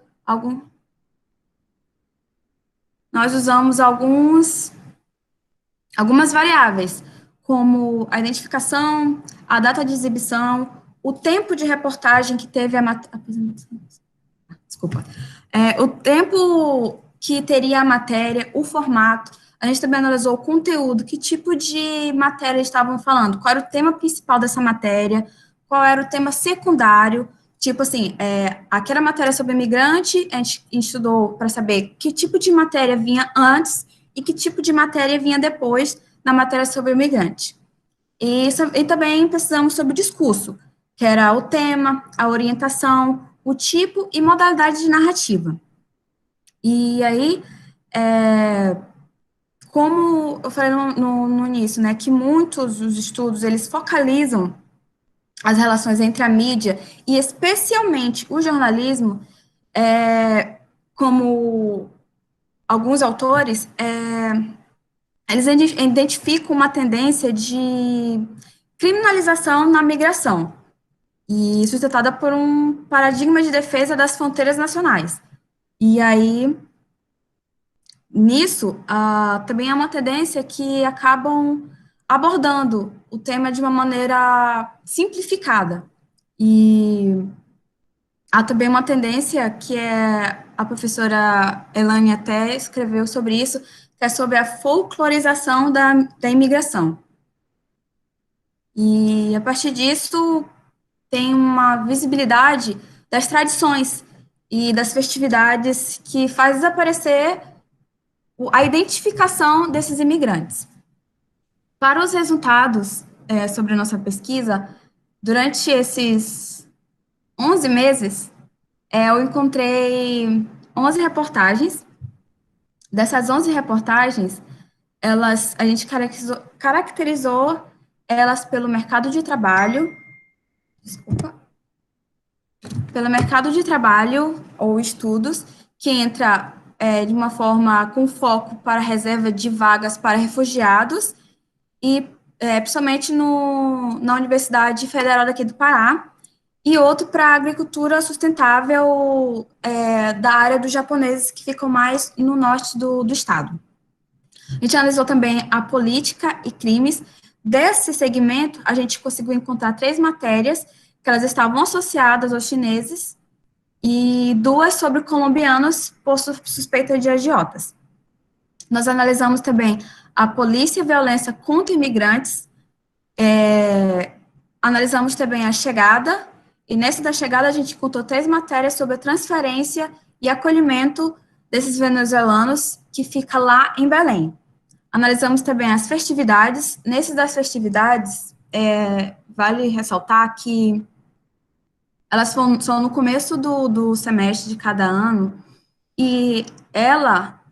[SPEAKER 6] nós usamos algumas variáveis, como a identificação, a data de exibição, o tempo de reportagem que teve o tempo que teria a matéria, o formato. A gente também analisou o conteúdo, que tipo de matéria eles estavam falando, qual era o tema principal dessa matéria, qual era o tema secundário, tipo assim, aquela matéria sobre imigrante, a gente estudou para saber que tipo de matéria vinha antes e que tipo de matéria vinha depois na matéria sobre imigrante. E também precisamos sobre o discurso, que era o tema, a orientação, o tipo e modalidade de narrativa. E aí, como eu falei no início, né, que muitos dos estudos, eles focalizam as relações entre a mídia e especialmente o jornalismo, como alguns autores, eles identificam uma tendência de criminalização na migração, e sustentada por um paradigma de defesa das fronteiras nacionais. E aí, nisso, também é uma tendência que acabam abordando o tema de uma maneira simplificada. E há também uma tendência que a professora Elane até escreveu sobre isso, que é sobre a folclorização da imigração. E, a partir disso, tem uma visibilidade das tradições e das festividades que faz desaparecer a identificação desses imigrantes. Para os resultados sobre a nossa pesquisa, durante esses 11 meses, eu encontrei 11 reportagens. Dessas 11 reportagens, a gente caracterizou elas pelo mercado de trabalho, ou estudos, que entra de uma forma com foco para reserva de vagas para refugiados, e principalmente na Universidade Federal daqui do Pará, e outro para a agricultura sustentável da área dos japoneses, que ficam mais no norte do estado. A gente analisou também a política e crimes. Desse segmento, a gente conseguiu encontrar 3 matérias que elas estavam associadas aos chineses e 2 sobre colombianos por suspeita de agiotas. Nós analisamos também a polícia e violência contra imigrantes, analisamos também a chegada, e nessa da chegada a gente encontrou 3 matérias sobre a transferência e acolhimento desses venezuelanos que fica lá em Belém. Analisamos também as festividades. Nesse das festividades, vale ressaltar que elas são no começo do semestre de cada ano, e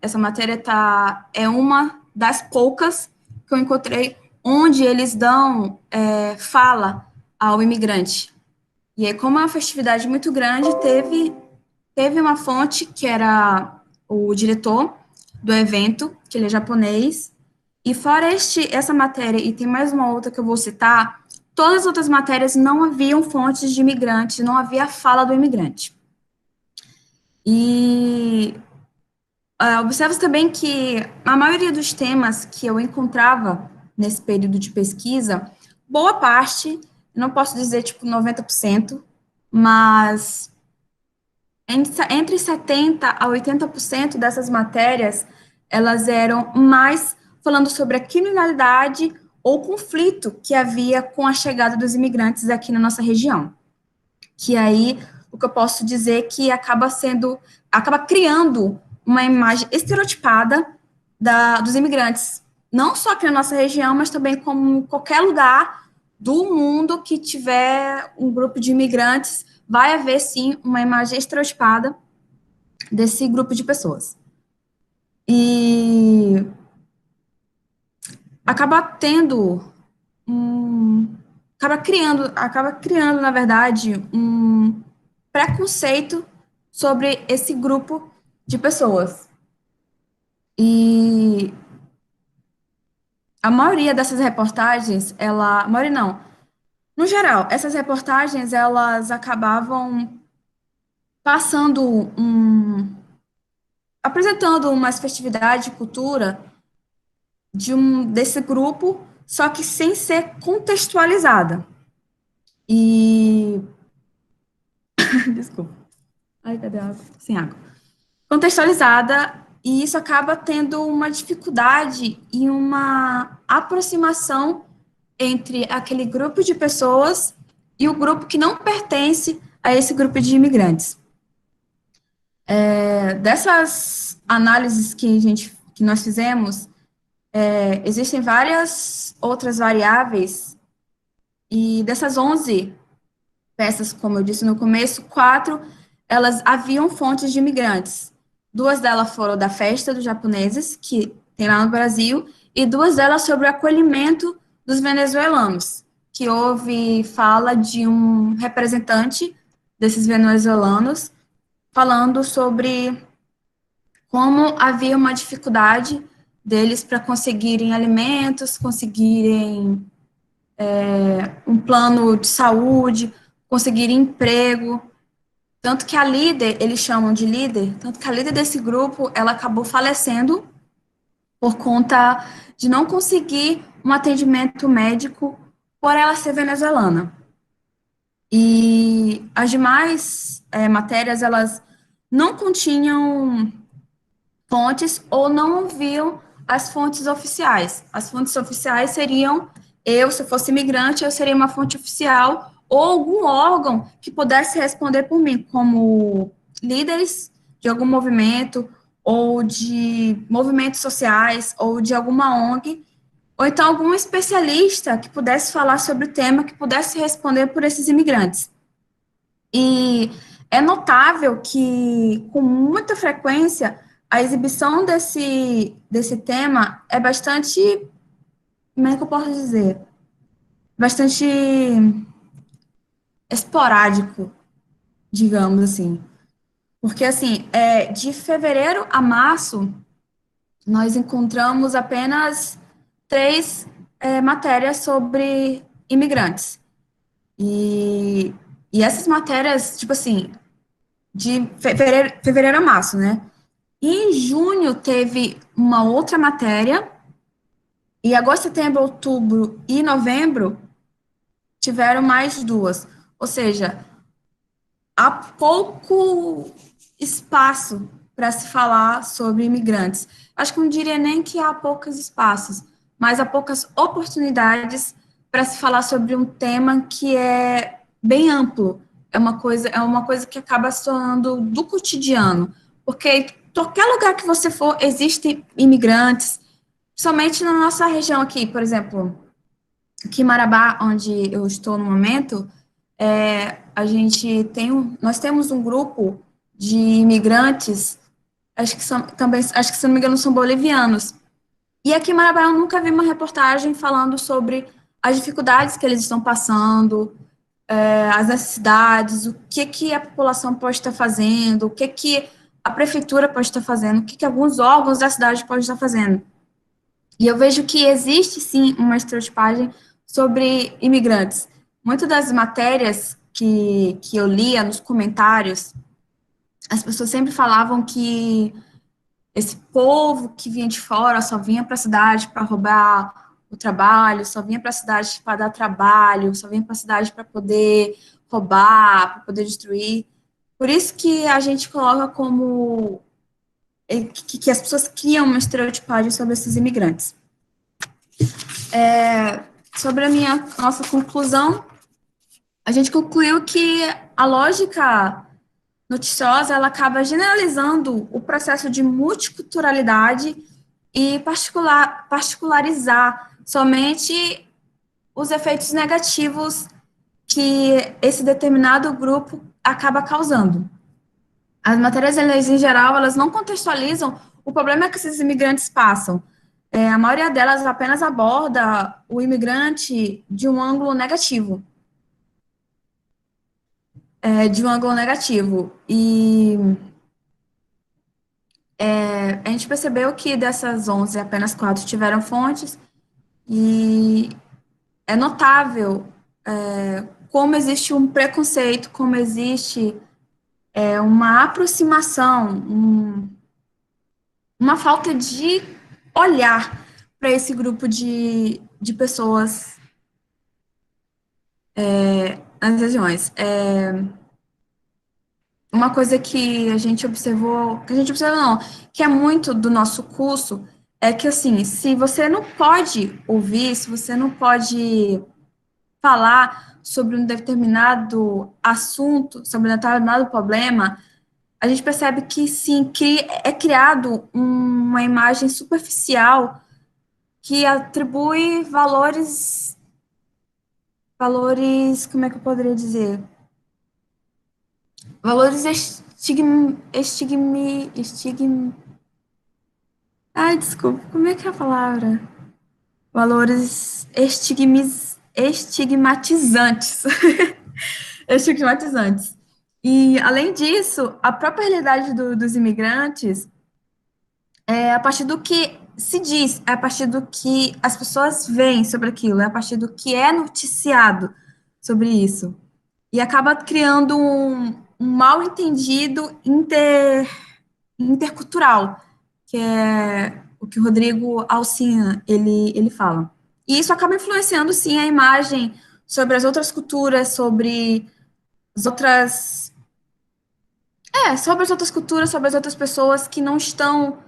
[SPEAKER 6] essa matéria é uma das poucas que eu encontrei onde eles dão fala ao imigrante. E aí, como é uma festividade muito grande, teve uma fonte que era o diretor do evento, que ele é japonês, e fora essa matéria, e tem mais uma outra que eu vou citar, todas as outras matérias não haviam fontes de imigrantes, não havia fala do imigrante. E observo também que a maioria dos temas que eu encontrava nesse período de pesquisa, boa parte, não posso dizer tipo 90%, mas entre 70% a 80% dessas matérias, elas eram mais falando sobre a criminalidade ou conflito que havia com a chegada dos imigrantes aqui na nossa região. Que aí, o que eu posso dizer que acaba criando uma imagem estereotipada dos imigrantes, não só aqui na nossa região, mas também como em qualquer lugar do mundo que tiver um grupo de imigrantes, vai haver, sim, uma imagem estereotipada desse grupo de pessoas. E acaba criando, na verdade, um preconceito sobre esse grupo de pessoas. E a maioria dessas reportagens, a maioria não, no geral, essas reportagens, elas acabavam passando apresentando uma festividade, cultura desse grupo, só que sem ser contextualizada. E desculpa. Ai, cadê a água? Sem água. Contextualizada, e isso acaba tendo uma dificuldade e uma aproximação entre aquele grupo de pessoas e o grupo que não pertence a esse grupo de imigrantes. Dessas análises que nós fizemos, existem várias outras variáveis, e dessas 11 peças, como eu disse no começo, 4, elas haviam fontes de imigrantes. 2 delas foram da festa dos japoneses, que tem lá no Brasil, e 2 delas sobre o acolhimento dos venezuelanos, que houve fala de um representante desses venezuelanos falando sobre como havia uma dificuldade deles para conseguirem alimentos, conseguirem um plano de saúde, conseguirem emprego. Tanto que a líder, eles chamam de líder, tanto que a líder desse grupo, ela acabou falecendo por conta de não conseguir um atendimento médico por ela ser venezuelana. E as demais matérias, elas não continham fontes ou não ouviam as fontes oficiais. As fontes oficiais seriam, se eu fosse imigrante, eu seria uma fonte oficial ou algum órgão que pudesse responder por mim, como líderes de algum movimento, ou de movimentos sociais, ou de alguma ONG, ou então algum especialista que pudesse falar sobre o tema, que pudesse responder por esses imigrantes. E é notável que, com muita frequência, a exibição desse tema é bastante, como é que eu posso dizer? Bastante esporádico, digamos assim. Porque, assim, de fevereiro a março, nós encontramos apenas 3 matérias sobre imigrantes. E essas matérias, tipo assim, de fevereiro a março, né? E em junho teve uma outra matéria, e agosto, setembro, outubro e novembro tiveram mais 2. Ou seja, há pouco espaço para se falar sobre imigrantes. Acho que não diria nem que há poucos espaços, mas há poucas oportunidades para se falar sobre um tema que é bem amplo. É uma coisa que acaba se tornando do cotidiano, porque qualquer lugar que você for, existem imigrantes, somente na nossa região aqui, por exemplo, aqui em Marabá, onde eu estou no momento, nós temos um grupo de imigrantes, acho que, se não me engano, são bolivianos. E aqui em Marabá eu nunca vi uma reportagem falando sobre as dificuldades que eles estão passando, as necessidades, o que a população pode estar fazendo, o que a prefeitura pode estar fazendo, o que alguns órgãos da cidade podem estar fazendo. E eu vejo que existe, sim, uma estereotipagem sobre imigrantes. Muitas das matérias que eu lia nos comentários, as pessoas sempre falavam que esse povo que vinha de fora só vinha para a cidade para roubar o trabalho, só vinha para a cidade para dar trabalho, só vinha para a cidade para poder roubar, para poder destruir. Por isso que a gente coloca como que as pessoas criam uma estereotipagem sobre esses imigrantes. Sobre a nossa conclusão, a gente concluiu que a lógica noticiosa, ela acaba generalizando o processo de multiculturalidade e particularizar somente os efeitos negativos que esse determinado grupo acaba causando. As matérias, em geral, elas não contextualizam o problema que esses imigrantes passam. A maioria delas apenas aborda o imigrante de um ângulo negativo. de um ângulo negativo. E a gente percebeu que dessas 11, apenas 4 tiveram fontes, e é notável como existe um preconceito, como existe uma aproximação, uma falta de olhar para esse grupo de pessoas nas regiões. Uma coisa que a gente observou não, que é muito do nosso curso, é que, assim, se você não pode ouvir, se você não pode falar sobre um determinado assunto, sobre um determinado problema, a gente percebe que, sim, é criado uma imagem superficial que atribui valores, como é que eu poderia dizer? Valores ai, desculpa, como é que é a palavra? Valores estigmatizantes. Estigmatizantes. E, além disso, a própria realidade dos imigrantes é a partir do que se diz, é a partir do que as pessoas veem sobre aquilo, é a partir do que é noticiado sobre isso. E acaba criando um mal-entendido intercultural, que é o que o Rodrigo Alsina, ele fala. E isso acaba influenciando, sim, a imagem sobre as outras culturas, sobre as outras... sobre as outras culturas, sobre as outras pessoas que não estão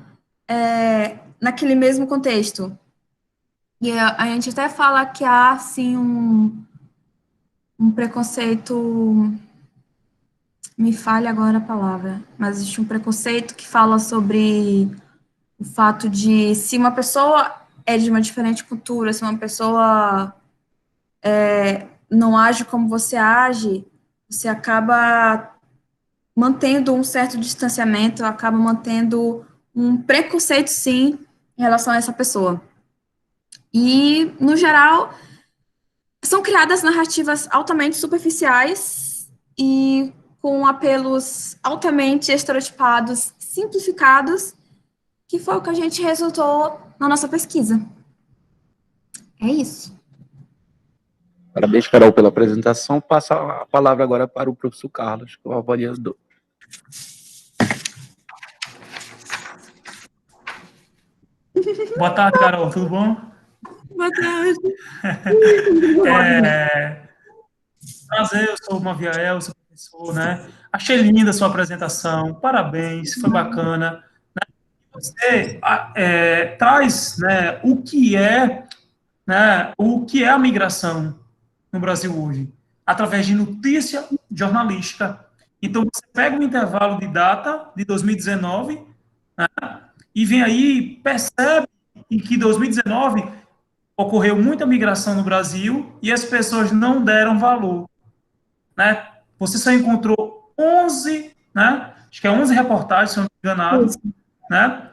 [SPEAKER 6] naquele mesmo contexto. E a gente até fala que há, sim, um preconceito... Me falha agora a palavra, mas existe um preconceito que fala sobre o fato de, se uma pessoa é de uma diferente cultura, se uma pessoa não age como você age, você acaba mantendo um certo distanciamento, acaba mantendo um preconceito, sim, em relação a essa pessoa. E, no geral, são criadas narrativas altamente superficiais e com apelos altamente estereotipados, simplificados, que foi o que a gente resultou na nossa pesquisa. É isso.
[SPEAKER 2] Parabéns, Carol, pela apresentação. Passa a palavra agora para o professor Carlos, que é o avaliador.
[SPEAKER 3] Boa tarde, Carol, tudo bom?
[SPEAKER 6] Boa tarde.
[SPEAKER 3] Prazer, eu sou o Maviael, sou professor, né? Achei linda a sua apresentação, parabéns, foi bacana. Você traz, né, o que é a migração no Brasil hoje, através de notícia jornalística. Então, você pega um intervalo de data de 2019, né, e vem aí, percebe em que 2019 ocorreu muita migração no Brasil e as pessoas não deram valor, né? Você só encontrou 11, né? Acho que é 11 reportagens, se eu não me engano, né?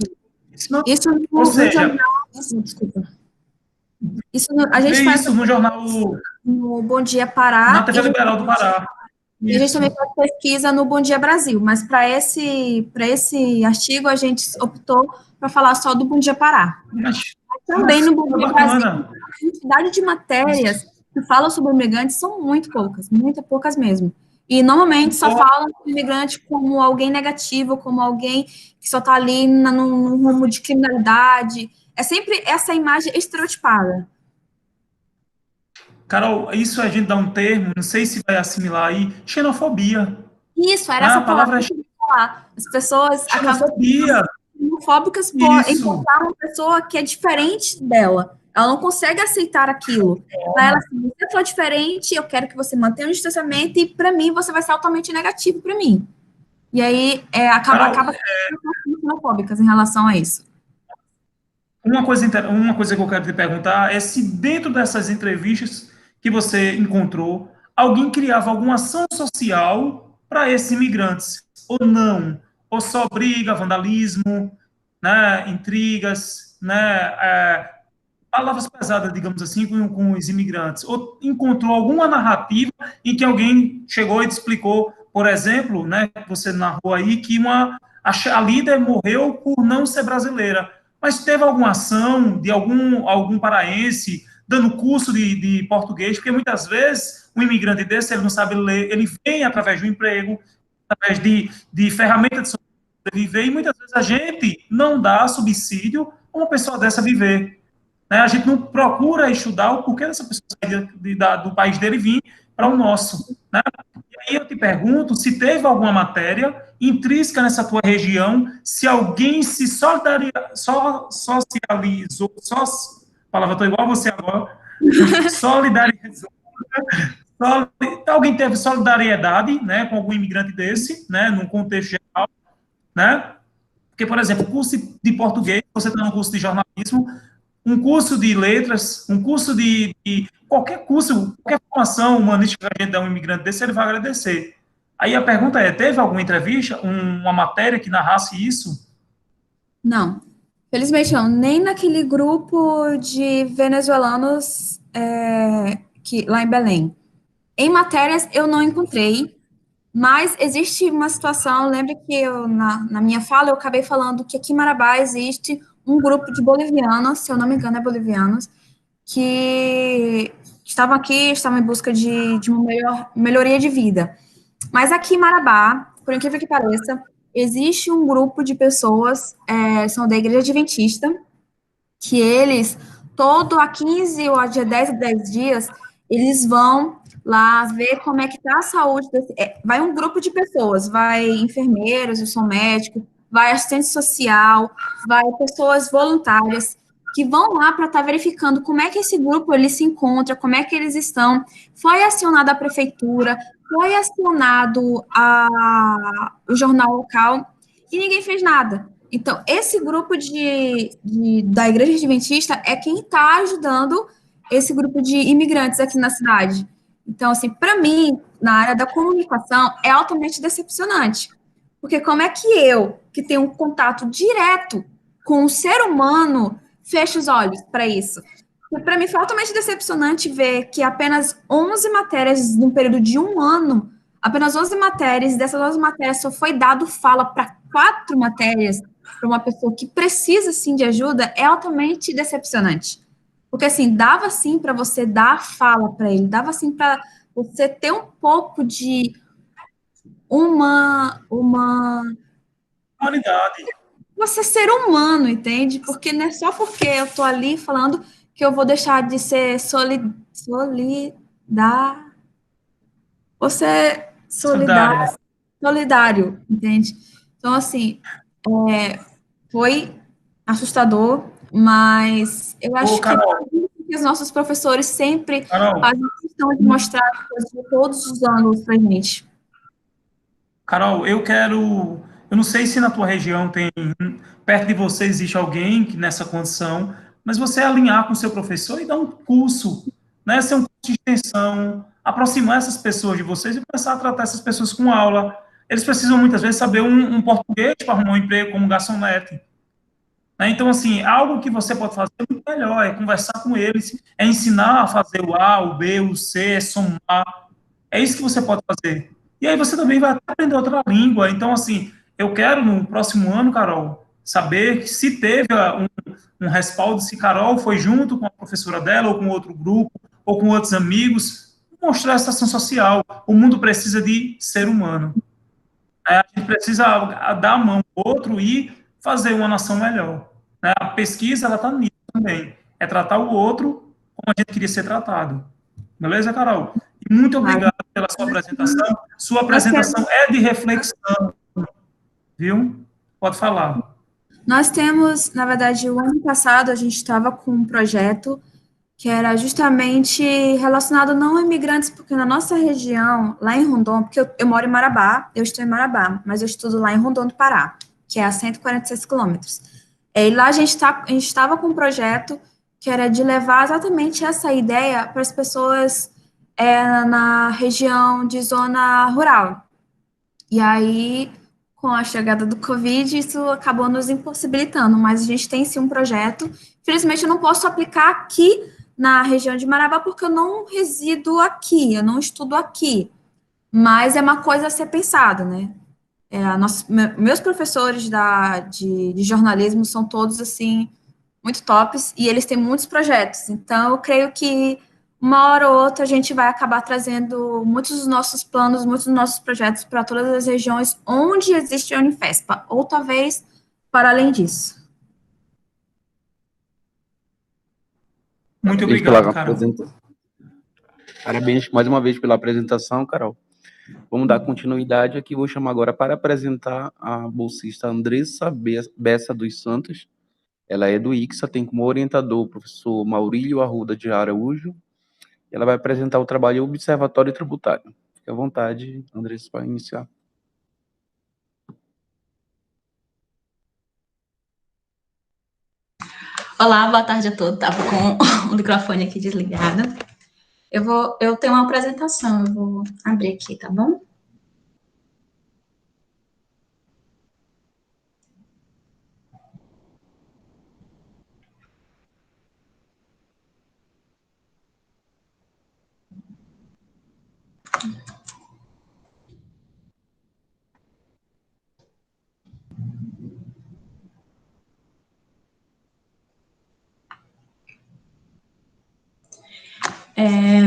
[SPEAKER 6] Isso
[SPEAKER 3] Ou seja,
[SPEAKER 6] desculpa. A gente faz
[SPEAKER 3] isso no jornal,
[SPEAKER 6] no Bom Dia Pará.
[SPEAKER 3] na TV Liberal do Pará.
[SPEAKER 6] E a gente também faz pesquisa no Bom Dia Brasil, mas para esse artigo a gente optou para falar só do Bom Dia Pará. Mas também no Bom Dia Brasil, a quantidade de matérias que falam sobre imigrantes são muito poucas mesmo. E normalmente só falam do imigrante como alguém negativo, como alguém que só está ali no rumo de criminalidade. É sempre essa imagem estereotipada.
[SPEAKER 3] Carol, isso a gente dá um termo, não sei se vai assimilar aí, xenofobia.
[SPEAKER 6] Isso, era essa palavra que eu ia falar. As pessoas acabam xenofóbicas por encontrar uma pessoa que é diferente dela. Ela não consegue aceitar aquilo. Para ela, se você for diferente, eu quero que você mantenha um distanciamento e, para mim, você vai ser altamente negativo para mim. E aí, acaba sendo xenofóbicas em relação a isso.
[SPEAKER 3] Uma coisa que eu quero te perguntar é se dentro dessas entrevistas que você encontrou, alguém criava alguma ação social para esses imigrantes, ou não, ou só briga, vandalismo, né, intrigas, né, palavras pesadas, digamos assim, com os imigrantes? Ou encontrou alguma narrativa em que alguém chegou e te explicou, por exemplo, né, você narrou aí que a líder morreu por não ser brasileira, mas teve alguma ação de algum paraense dando curso de português, porque muitas vezes um imigrante desse, ele não sabe ler, ele vem através do emprego, através de ferramentas de sobreviver, e muitas vezes a gente não dá subsídio a uma pessoa dessa viver. Né? A gente não procura estudar o porquê dessa pessoa sair do país dele e vir para o nosso. Né? E aí eu te pergunto se teve alguma matéria intrínseca nessa tua região, se alguém se socializou, palavra, estou igual a você agora, solidarizou, alguém teve solidariedade, né, com algum imigrante desse, né, num contexto geral, né, porque, por exemplo, curso de português, você está no curso de jornalismo, um curso de letras, um curso de qualquer curso, qualquer formação humanística que a gente dá a um imigrante desse, ele vai agradecer. Aí a pergunta é, teve alguma entrevista, uma matéria que narrasse isso?
[SPEAKER 6] Não, felizmente não, nem naquele grupo de venezuelanos lá em Belém. Em matérias eu não encontrei, mas existe uma situação, lembra que na minha fala eu acabei falando que aqui em Marabá existe um grupo de bolivianos, se eu não me engano é bolivianos, que estavam aqui, estavam em busca de uma melhoria de vida. Mas aqui em Marabá, por incrível que pareça, existe um grupo de pessoas, são da Igreja Adventista, que eles, todo a 15 ou a dia 10 dias, eles vão lá ver como é que está a saúde. Vai um grupo de pessoas, vai enfermeiros, eu sou médico, vai assistente social, vai pessoas voluntárias, que vão lá para estar verificando como é que esse grupo ele se encontra, como é que eles estão. Foi acionada a prefeitura, foi acionado o jornal local, e ninguém fez nada. Então, esse grupo da Igreja Adventista é quem está ajudando esse grupo de imigrantes aqui na cidade. Então, assim, para mim, na área da comunicação, é altamente decepcionante. Porque como é que eu, que tenho um contato direto com o ser humano, fecho os olhos para isso? Para mim, foi altamente decepcionante ver que apenas 11 matérias, num período de um ano, apenas 11 matérias, dessas 11 matérias só foi dado fala para 4 matérias, para uma pessoa que precisa, sim, de ajuda, é altamente decepcionante. Porque, assim, dava, sim, para você dar fala para ele, dava, sim, para você ter um pouco de uma
[SPEAKER 3] Humanidade.
[SPEAKER 6] você ser humano, entende? Porque não é só porque eu tô ali falando que eu vou deixar de ser solidário, entende? Então, assim, foi assustador, mas eu acho que os nossos professores sempre fazem questão de mostrar coisas de todos os ângulos pra gente.
[SPEAKER 3] Carol, eu não sei se na tua região perto de você existe alguém que nessa condição, mas você alinhar com o seu professor e dar um curso, né, ser um curso de extensão, aproximar essas pessoas de vocês e começar a tratar essas pessoas com aula. Eles precisam muitas vezes saber um português para arrumar um emprego como garçonete. Né? Então, assim, algo que você pode fazer muito melhor é conversar com eles, é ensinar a fazer o A, o B, o C, é somar. É isso que você pode fazer. E aí você também vai aprender outra língua. Então, assim, eu quero no próximo ano, Carol, saber se teve um respaldo, se Carol foi junto com a professora dela, ou com outro grupo, ou com outros amigos, mostrar essa ação social. O mundo precisa de ser humano. A gente precisa dar a mão ao outro e fazer uma nação melhor. Né? A pesquisa, ela está nisso também. É tratar o outro como a gente queria ser tratado. Beleza, Carol? Muito obrigado pela sua apresentação. Sua apresentação é de reflexão, viu? Pode falar.
[SPEAKER 6] Nós temos, na verdade, o ano passado a gente estava com um projeto que era justamente relacionado não a imigrantes, porque na nossa região, lá em Rondon, porque eu moro em Marabá, eu estou em Marabá, mas eu estudo lá em Rondon do Pará, que é a 146 quilômetros. E lá a gente estava com um projeto que era de levar exatamente essa ideia para as pessoas na região de zona rural. E aí, com a chegada do Covid, isso acabou nos impossibilitando, mas a gente tem sim um projeto. Infelizmente, eu não posso aplicar aqui na região de Marabá, porque eu não resido aqui, eu não estudo aqui, mas é uma coisa a ser pensada, né? Meus professores de jornalismo são todos, assim, muito tops, e eles têm muitos projetos, então eu creio que uma hora ou outra a gente vai acabar trazendo muitos dos nossos planos, muitos dos nossos projetos para todas as regiões onde existe a Unifespa, ou talvez para além disso.
[SPEAKER 3] Muito
[SPEAKER 2] Parabéns
[SPEAKER 3] obrigado,
[SPEAKER 2] pela
[SPEAKER 3] Carol.
[SPEAKER 2] Parabéns mais uma vez pela apresentação, Carol. Vamos dar continuidade aqui. Vou chamar agora para apresentar a bolsista Andressa Bessa dos Santos. Ela é do ICSA, tem como orientador o professor Maurílio Arruda de Araújo. Ela vai apresentar o trabalho Observatório Tributário. Fique à vontade, Andressa, para iniciar.
[SPEAKER 7] Olá, boa tarde a todos. Estava com o microfone aqui desligado. Eu tenho uma apresentação, eu vou abrir aqui, tá bom?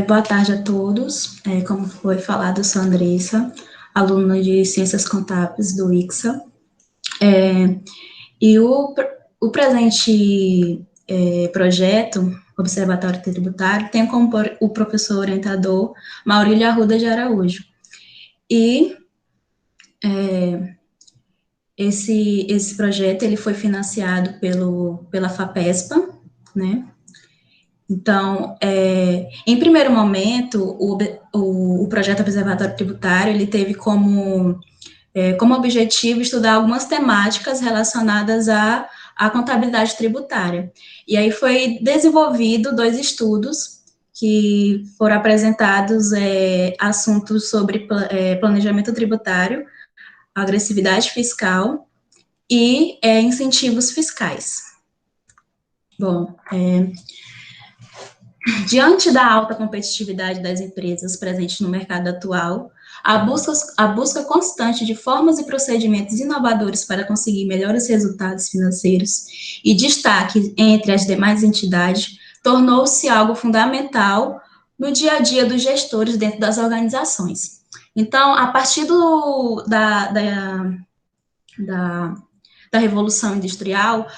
[SPEAKER 7] Boa tarde a todos. Como foi falado, eu sou Andressa, aluna de Ciências Contábeis do ICSA. E o presente projeto, Observatório Tributário, tem como o professor orientador Maurílio Arruda de Araújo. E esse projeto ele foi financiado pela FAPESPA, né? Então, em primeiro momento, o projeto Observatório Tributário, ele teve como objetivo estudar algumas temáticas relacionadas à contabilidade tributária. E aí foi desenvolvido 2 estudos que foram apresentados, assuntos sobre planejamento tributário, agressividade fiscal e incentivos fiscais. Bom, diante da alta competitividade das empresas presentes no mercado atual, a busca constante de formas e procedimentos inovadores para conseguir melhores resultados financeiros e destaque entre as demais entidades tornou-se algo fundamental no dia a dia dos gestores dentro das organizações. Então, a partir da Revolução Industrial,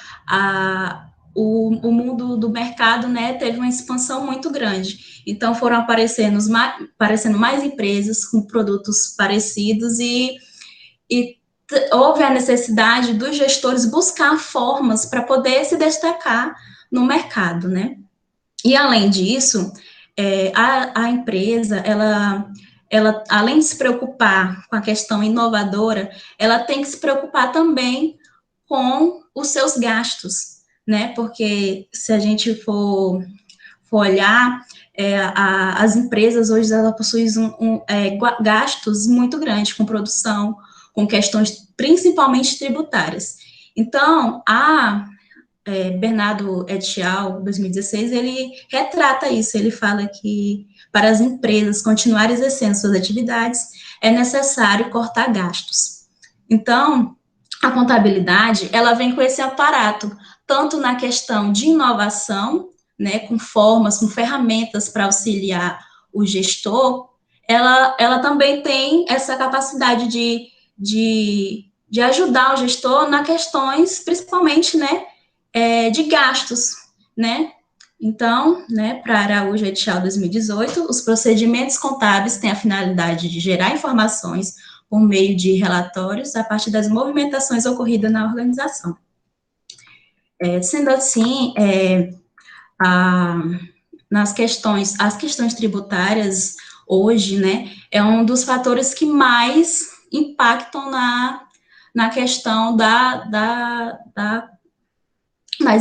[SPEAKER 7] o mundo do mercado, né, teve uma expansão muito grande. Então, foram aparecendo mais empresas com produtos parecidos e houve a necessidade dos gestores buscar formas para poder se destacar no mercado, né? E, além disso, a empresa, ela, além de se preocupar com a questão inovadora, ela tem que se preocupar também com os seus gastos, né? Porque se a gente for olhar, as empresas hoje elas possuem gastos muito grandes com produção, com questões principalmente tributárias. Então, Bernardo et al., 2016, ele retrata isso, ele fala que para as empresas continuarem exercendo suas atividades, é necessário cortar gastos. Então, a contabilidade, ela vem com esse aparato, tanto na questão de inovação, né, com formas, com ferramentas para auxiliar o gestor, ela também tem essa capacidade de ajudar o gestor nas questões, principalmente, né, de gastos, né? Então, né, para Araújo et al. 2018, os procedimentos contábeis têm a finalidade de gerar informações por meio de relatórios a partir das movimentações ocorridas na organização. Sendo assim, as questões tributárias hoje, né, é um dos fatores que mais impactam na questão das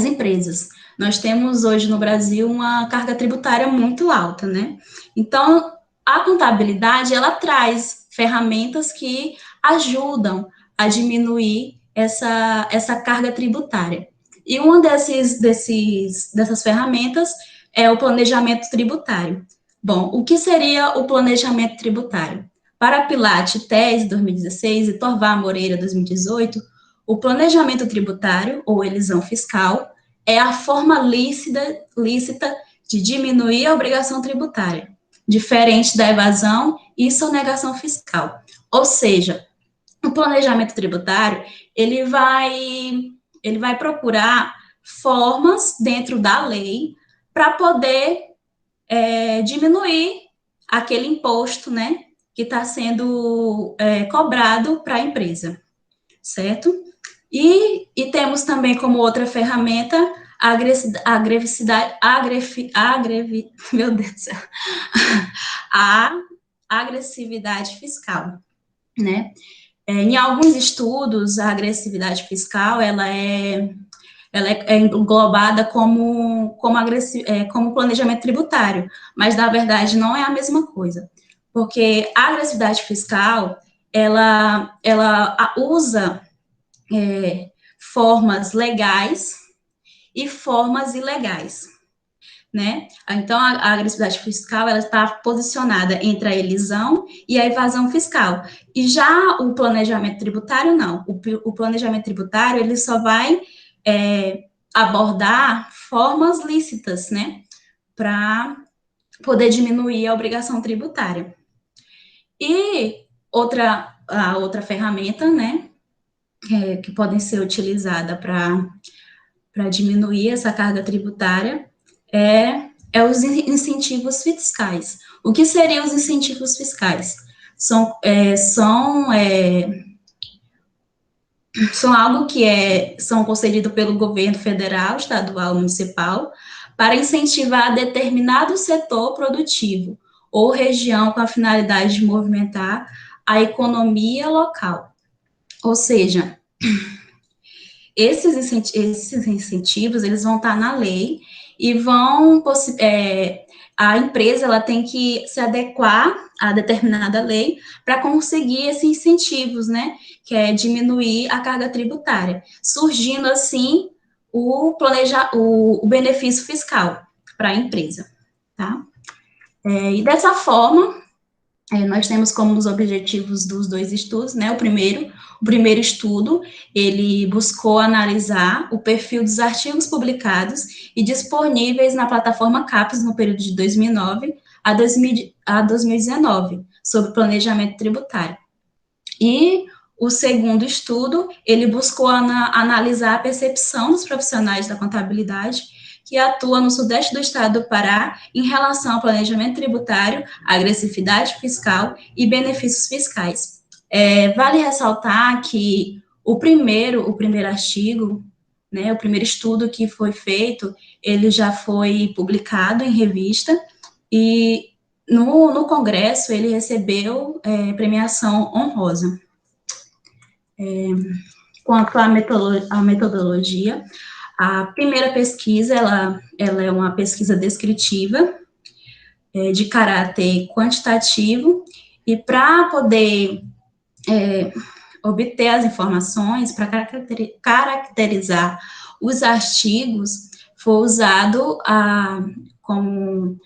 [SPEAKER 7] empresas. Nós temos hoje no Brasil uma carga tributária muito alta, né? Então, a contabilidade, ela traz ferramentas que ajudam a diminuir essa carga tributária. E uma dessas ferramentas é o planejamento tributário. Bom, o que seria o planejamento tributário? Para Pilate, Tese, 2016, e Torvar Moreira, 2018, o planejamento tributário, ou elisão fiscal, é a forma lícita de diminuir a obrigação tributária, diferente da evasão e sonegação fiscal. Ou seja, o planejamento tributário, ele vai procurar formas dentro da lei para poder diminuir aquele imposto, né, que está sendo cobrado para a empresa, certo? E temos também como outra ferramenta a agressividade fiscal, né? Em alguns estudos, a agressividade fiscal, ela é englobada como planejamento tributário, mas, na verdade, não é a mesma coisa, porque a agressividade fiscal, ela usa formas legais e formas ilegais, né? Então, a agressividade fiscal, ela está posicionada entre a elisão e a evasão fiscal. E já o planejamento tributário, não. O planejamento tributário, ele só vai abordar formas lícitas, né? Para poder diminuir a obrigação tributária. E a outra ferramenta, né? Que podem ser utilizadas para diminuir essa carga tributária é os incentivos fiscais. O que seriam os incentivos fiscais? São algo que são concedidos pelo governo federal, estadual, municipal, para incentivar determinado setor produtivo ou região com a finalidade de movimentar a economia local. Ou seja, esses incentivos, eles vão estar na lei e a empresa, ela tem que se adequar a determinada lei para conseguir esses incentivos, né, que é diminuir a carga tributária, surgindo, assim, o benefício fiscal para a empresa, tá? E dessa forma, nós temos como os objetivos dos dois estudos, né, o primeiro estudo, ele buscou analisar o perfil dos artigos publicados e disponíveis na plataforma CAPES no período de 2009 a 2019, sobre planejamento tributário. E o segundo estudo, ele buscou analisar a percepção dos profissionais da contabilidade que atua no sudeste do estado do Pará em relação ao planejamento tributário, agressividade fiscal e benefícios fiscais. Vale ressaltar que o primeiro artigo, né, o primeiro estudo que foi feito, ele já foi publicado em revista e no Congresso ele recebeu premiação honrosa. Quanto à metodologia, a primeira pesquisa, ela é uma pesquisa descritiva, de caráter quantitativo, e para poder obter as informações, para caracterizar os artigos, foi usado como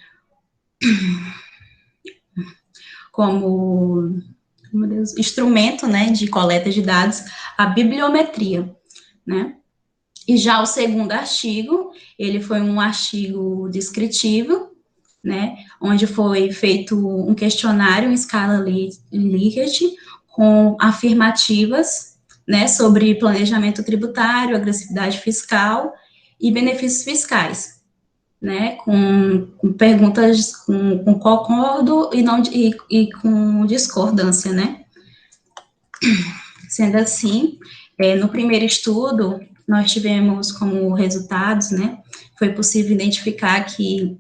[SPEAKER 7] instrumento, né, de coleta de dados, a bibliometria, né? E já o segundo artigo, ele foi um artigo descritivo, né, onde foi feito um questionário em escala Likert, com afirmativas, né, sobre planejamento tributário, agressividade fiscal e benefícios fiscais, né, com perguntas com concordo e com discordância, né. Sendo assim, no primeiro estudo, nós tivemos como resultados, né, foi possível identificar que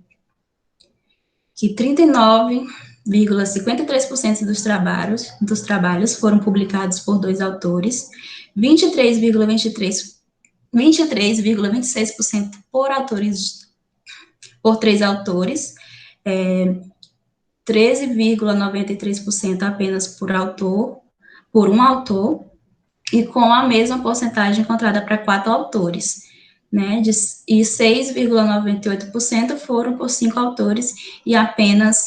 [SPEAKER 7] 39,53% dos trabalhos foram publicados por dois autores, 23,26% por três autores, 13,93% apenas por um autor, e com a mesma porcentagem encontrada para 4 autores, né, e 6,98% foram por 5 autores, e apenas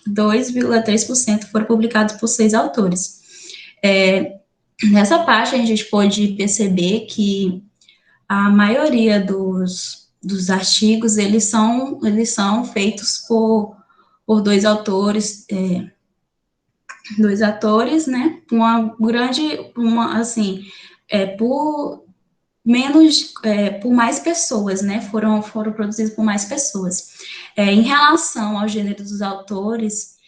[SPEAKER 7] 2,3% foram publicados por 6 autores. Nessa parte, a gente pôde perceber que a maioria dos artigos, eles são feitos por 2 autores, né, por mais pessoas, né, foram produzidos por mais pessoas. Em relação ao gênero dos autores,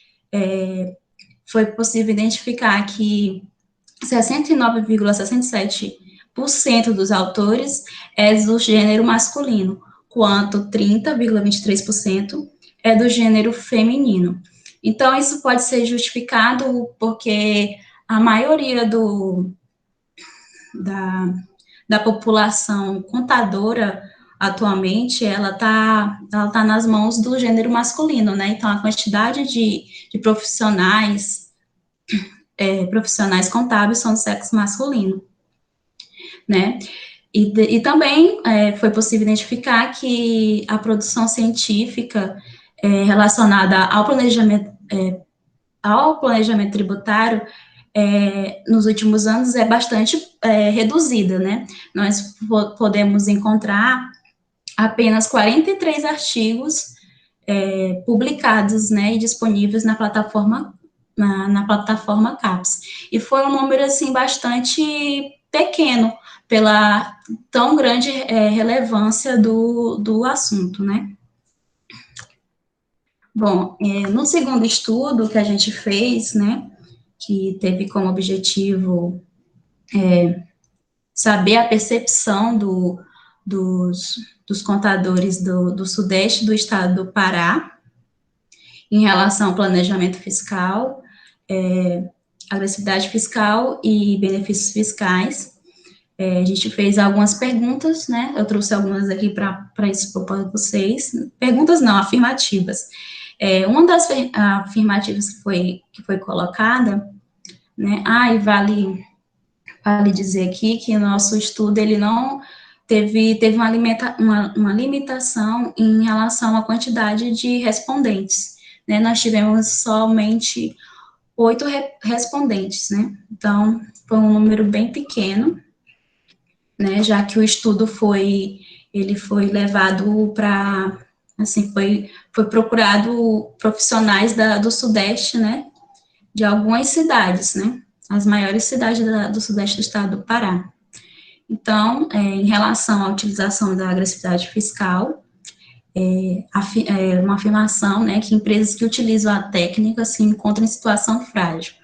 [SPEAKER 7] foi possível identificar que 69,67% dos autores é do gênero masculino, quanto 30,23% é do gênero feminino. Então, isso pode ser justificado porque a maioria da população contadora atualmente, ela tá nas mãos do gênero masculino, né? Então, a quantidade de profissionais contábeis são do sexo masculino, né? E também foi possível identificar que a produção científica relacionada ao planejamento tributário nos últimos anos é bastante reduzida, né? Nós podemos encontrar apenas 43 artigos publicados, né, e disponíveis na plataforma CAPES. E foi um número, assim, bastante pequeno pela tão grande relevância do assunto, né? Bom, no segundo estudo que a gente fez, né, que teve como objetivo saber a percepção dos contadores do sudeste do estado do Pará em relação ao planejamento fiscal, agressividade fiscal e benefícios fiscais. A gente fez algumas perguntas, né? Eu trouxe algumas aqui para expor para vocês. Perguntas não, afirmativas. Uma das afirmativas que foi colocada, né? E vale dizer aqui que o nosso estudo, ele não teve uma limitação em relação à quantidade de respondentes, né? Nós tivemos somente 8 respondentes, né? Então, foi um número bem pequeno, né? Já que o estudo foi levado para, assim, foi procurado profissionais do Sudeste, né? De algumas cidades, né? As maiores cidades do Sudeste do estado do Pará. Então, em relação à utilização da agressividade fiscal, uma afirmação, né, que empresas que utilizam a técnica se encontram em situação frágil.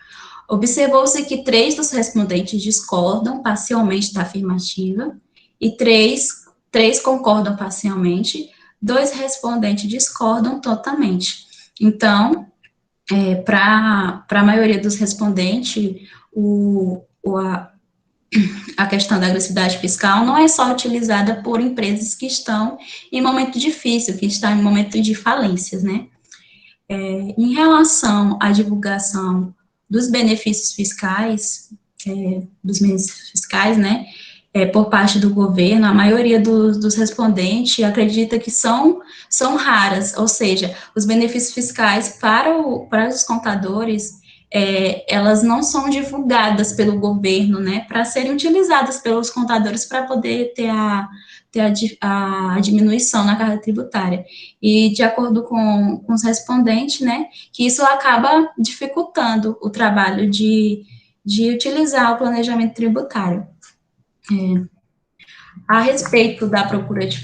[SPEAKER 7] Observou-se que 3 dos respondentes discordam parcialmente da afirmativa e 3 concordam parcialmente, 2 respondentes discordam totalmente. Então, para a maioria dos respondentes, a questão da agressividade fiscal não é só utilizada por empresas que estão em momento difícil, que estão em momento de falências, né? Em relação à divulgação dos benefícios fiscais, né, por parte do governo, a maioria dos respondentes acredita que são raras, ou seja, os benefícios fiscais para os contadores, elas não são divulgadas pelo governo, né, para serem utilizadas pelos contadores para poder ter a diminuição na carga tributária. E, de acordo com os respondentes, né, que isso acaba dificultando o trabalho de utilizar o planejamento tributário. A respeito da procura de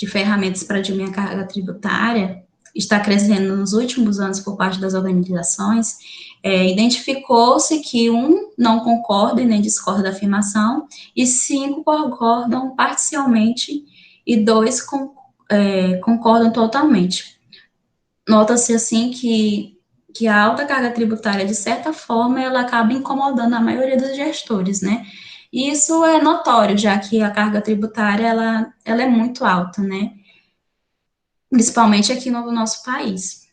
[SPEAKER 7] ferramentas para diminuir a carga tributária, está crescendo nos últimos anos por parte das organizações, identificou-se que 1 não concorda e nem discorda da afirmação, e 5 concordam parcialmente, e 2 concordam totalmente. Nota-se, assim, que a alta carga tributária, de certa forma, ela acaba incomodando a maioria dos gestores, né? E isso é notório, já que a carga tributária, ela é muito alta, né? Principalmente aqui no nosso país.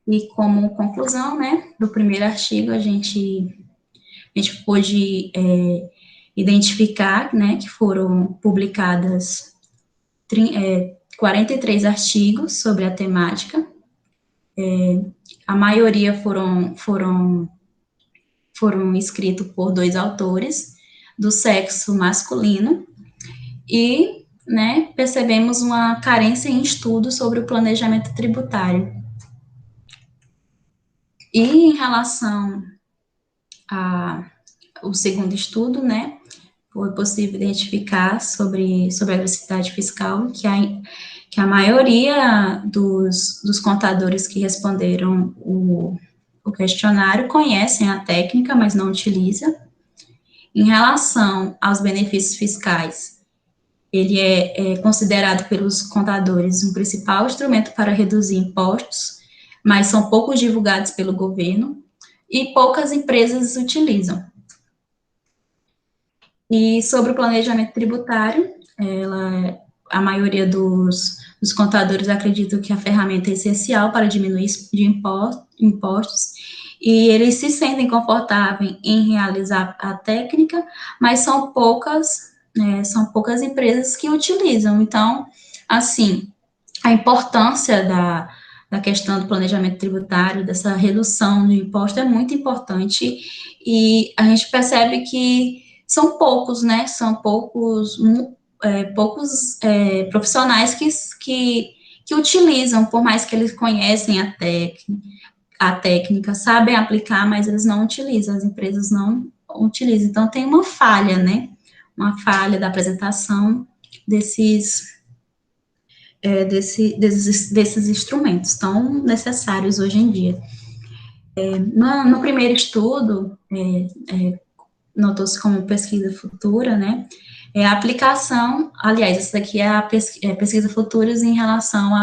[SPEAKER 7] E como conclusão, né, do primeiro artigo, a gente a gente pôde identificar, né, que foram publicadas 43 artigos sobre a temática. A maioria foram escritos por 2 autores do sexo masculino, e, né, percebemos uma carência em estudos sobre o planejamento tributário. E em relação ao segundo estudo, né, foi possível identificar sobre a agressividade fiscal, que a maioria dos contadores que responderam o questionário conhecem a técnica, mas não utiliza. Em relação aos benefícios fiscais, ele é considerado pelos contadores um principal instrumento para reduzir impostos, mas são poucos divulgados pelo governo e poucas empresas utilizam. E sobre o planejamento tributário, a maioria dos contadores acreditam que a ferramenta é essencial para diminuir de impostos, e eles se sentem confortáveis em realizar a técnica, mas são poucas empresas que utilizam. Então, assim, a importância da questão do planejamento tributário, dessa redução do imposto, é muito importante, e a gente percebe que são poucos, né, são poucos profissionais que utilizam, por mais que eles conhecem a técnica, sabem aplicar, mas eles não utilizam, as empresas não utilizam. Então, tem uma falha, né, uma falha da apresentação desses instrumentos tão necessários hoje em dia. No primeiro estudo, notou-se como pesquisa futura, né, a aplicação, aliás, essa daqui é a pesquisa futuras em relação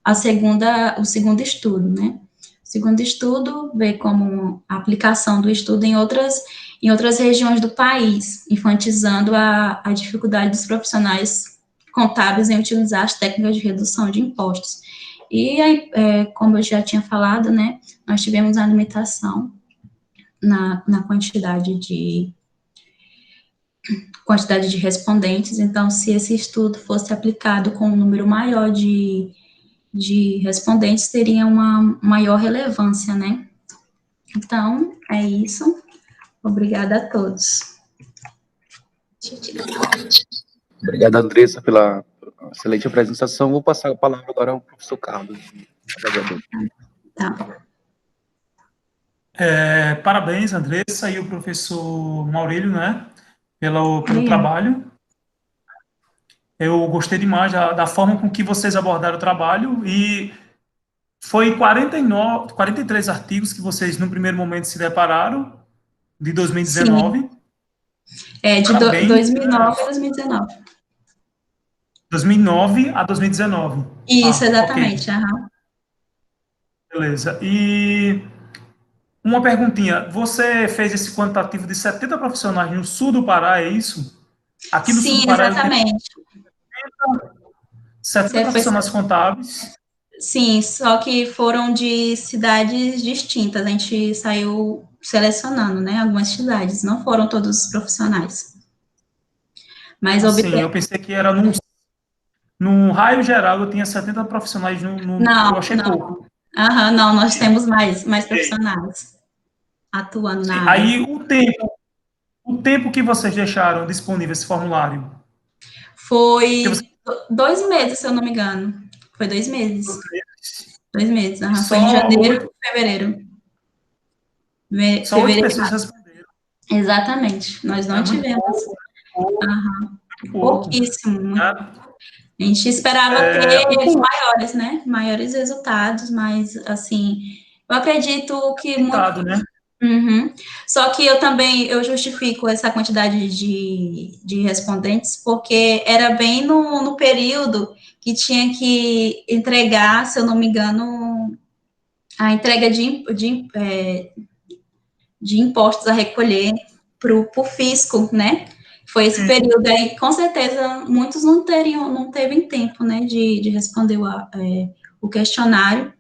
[SPEAKER 7] o segundo estudo, né. O segundo estudo vê como a aplicação do estudo em outras regiões do país, enfatizando a dificuldade dos profissionais contábeis em utilizar as técnicas de redução de impostos. E aí, como eu já tinha falado, né, nós tivemos uma limitação na quantidade de respondentes. Então, se esse estudo fosse aplicado com um número maior de respondentes, teria uma maior relevância, né? Então, é isso. Obrigada a todos.
[SPEAKER 2] Obrigado, Andressa, pela excelente apresentação. Vou passar a palavra agora ao professor Carlos.
[SPEAKER 7] Tá.
[SPEAKER 3] Parabéns, Andressa, e o professor Maurílio, né, pelo trabalho. Eu gostei demais da forma com que vocês abordaram o trabalho, e foi 43 artigos que vocês, no primeiro momento, se depararam, de 2019.
[SPEAKER 7] Sim. De 2009 a 2019.
[SPEAKER 3] 2009 a 2019.
[SPEAKER 7] Isso, exatamente.
[SPEAKER 3] Okay.
[SPEAKER 7] Uhum.
[SPEAKER 3] Beleza. E uma perguntinha, você fez esse quantitativo de 70 profissionais no sul do Pará, é isso? Aqui no sul do Pará,
[SPEAKER 7] exatamente.
[SPEAKER 3] 70 profissionais contábeis.
[SPEAKER 7] Sim, só que foram de cidades distintas, a gente saiu selecionando, né, algumas cidades, não foram todos os profissionais. Mas
[SPEAKER 3] sim, eu pensei que era num raio geral, eu tinha 70 profissionais
[SPEAKER 7] não,
[SPEAKER 3] eu achei pouco.
[SPEAKER 7] Não, nós temos mais profissionais atuando na área.
[SPEAKER 3] Aí, o tempo que vocês deixaram disponível esse formulário?
[SPEAKER 7] Foi 2 meses, se eu não me engano. Foi 2 meses. 2 meses, foi em janeiro e fevereiro.
[SPEAKER 3] Só 8 pessoas responderam.
[SPEAKER 7] Exatamente, nós não tivemos. Pouquíssimo. A gente esperava ter maiores, né? Maiores resultados, mas, assim, eu acredito que muito...
[SPEAKER 3] né?
[SPEAKER 7] Uhum. Só que eu justifico essa quantidade de respondentes, porque era bem no período que tinha que entregar, se eu não me engano, a entrega de impostos a recolher para o fisco, né? Foi esse período aí, com certeza, muitos não teve tempo, né, de responder o questionário,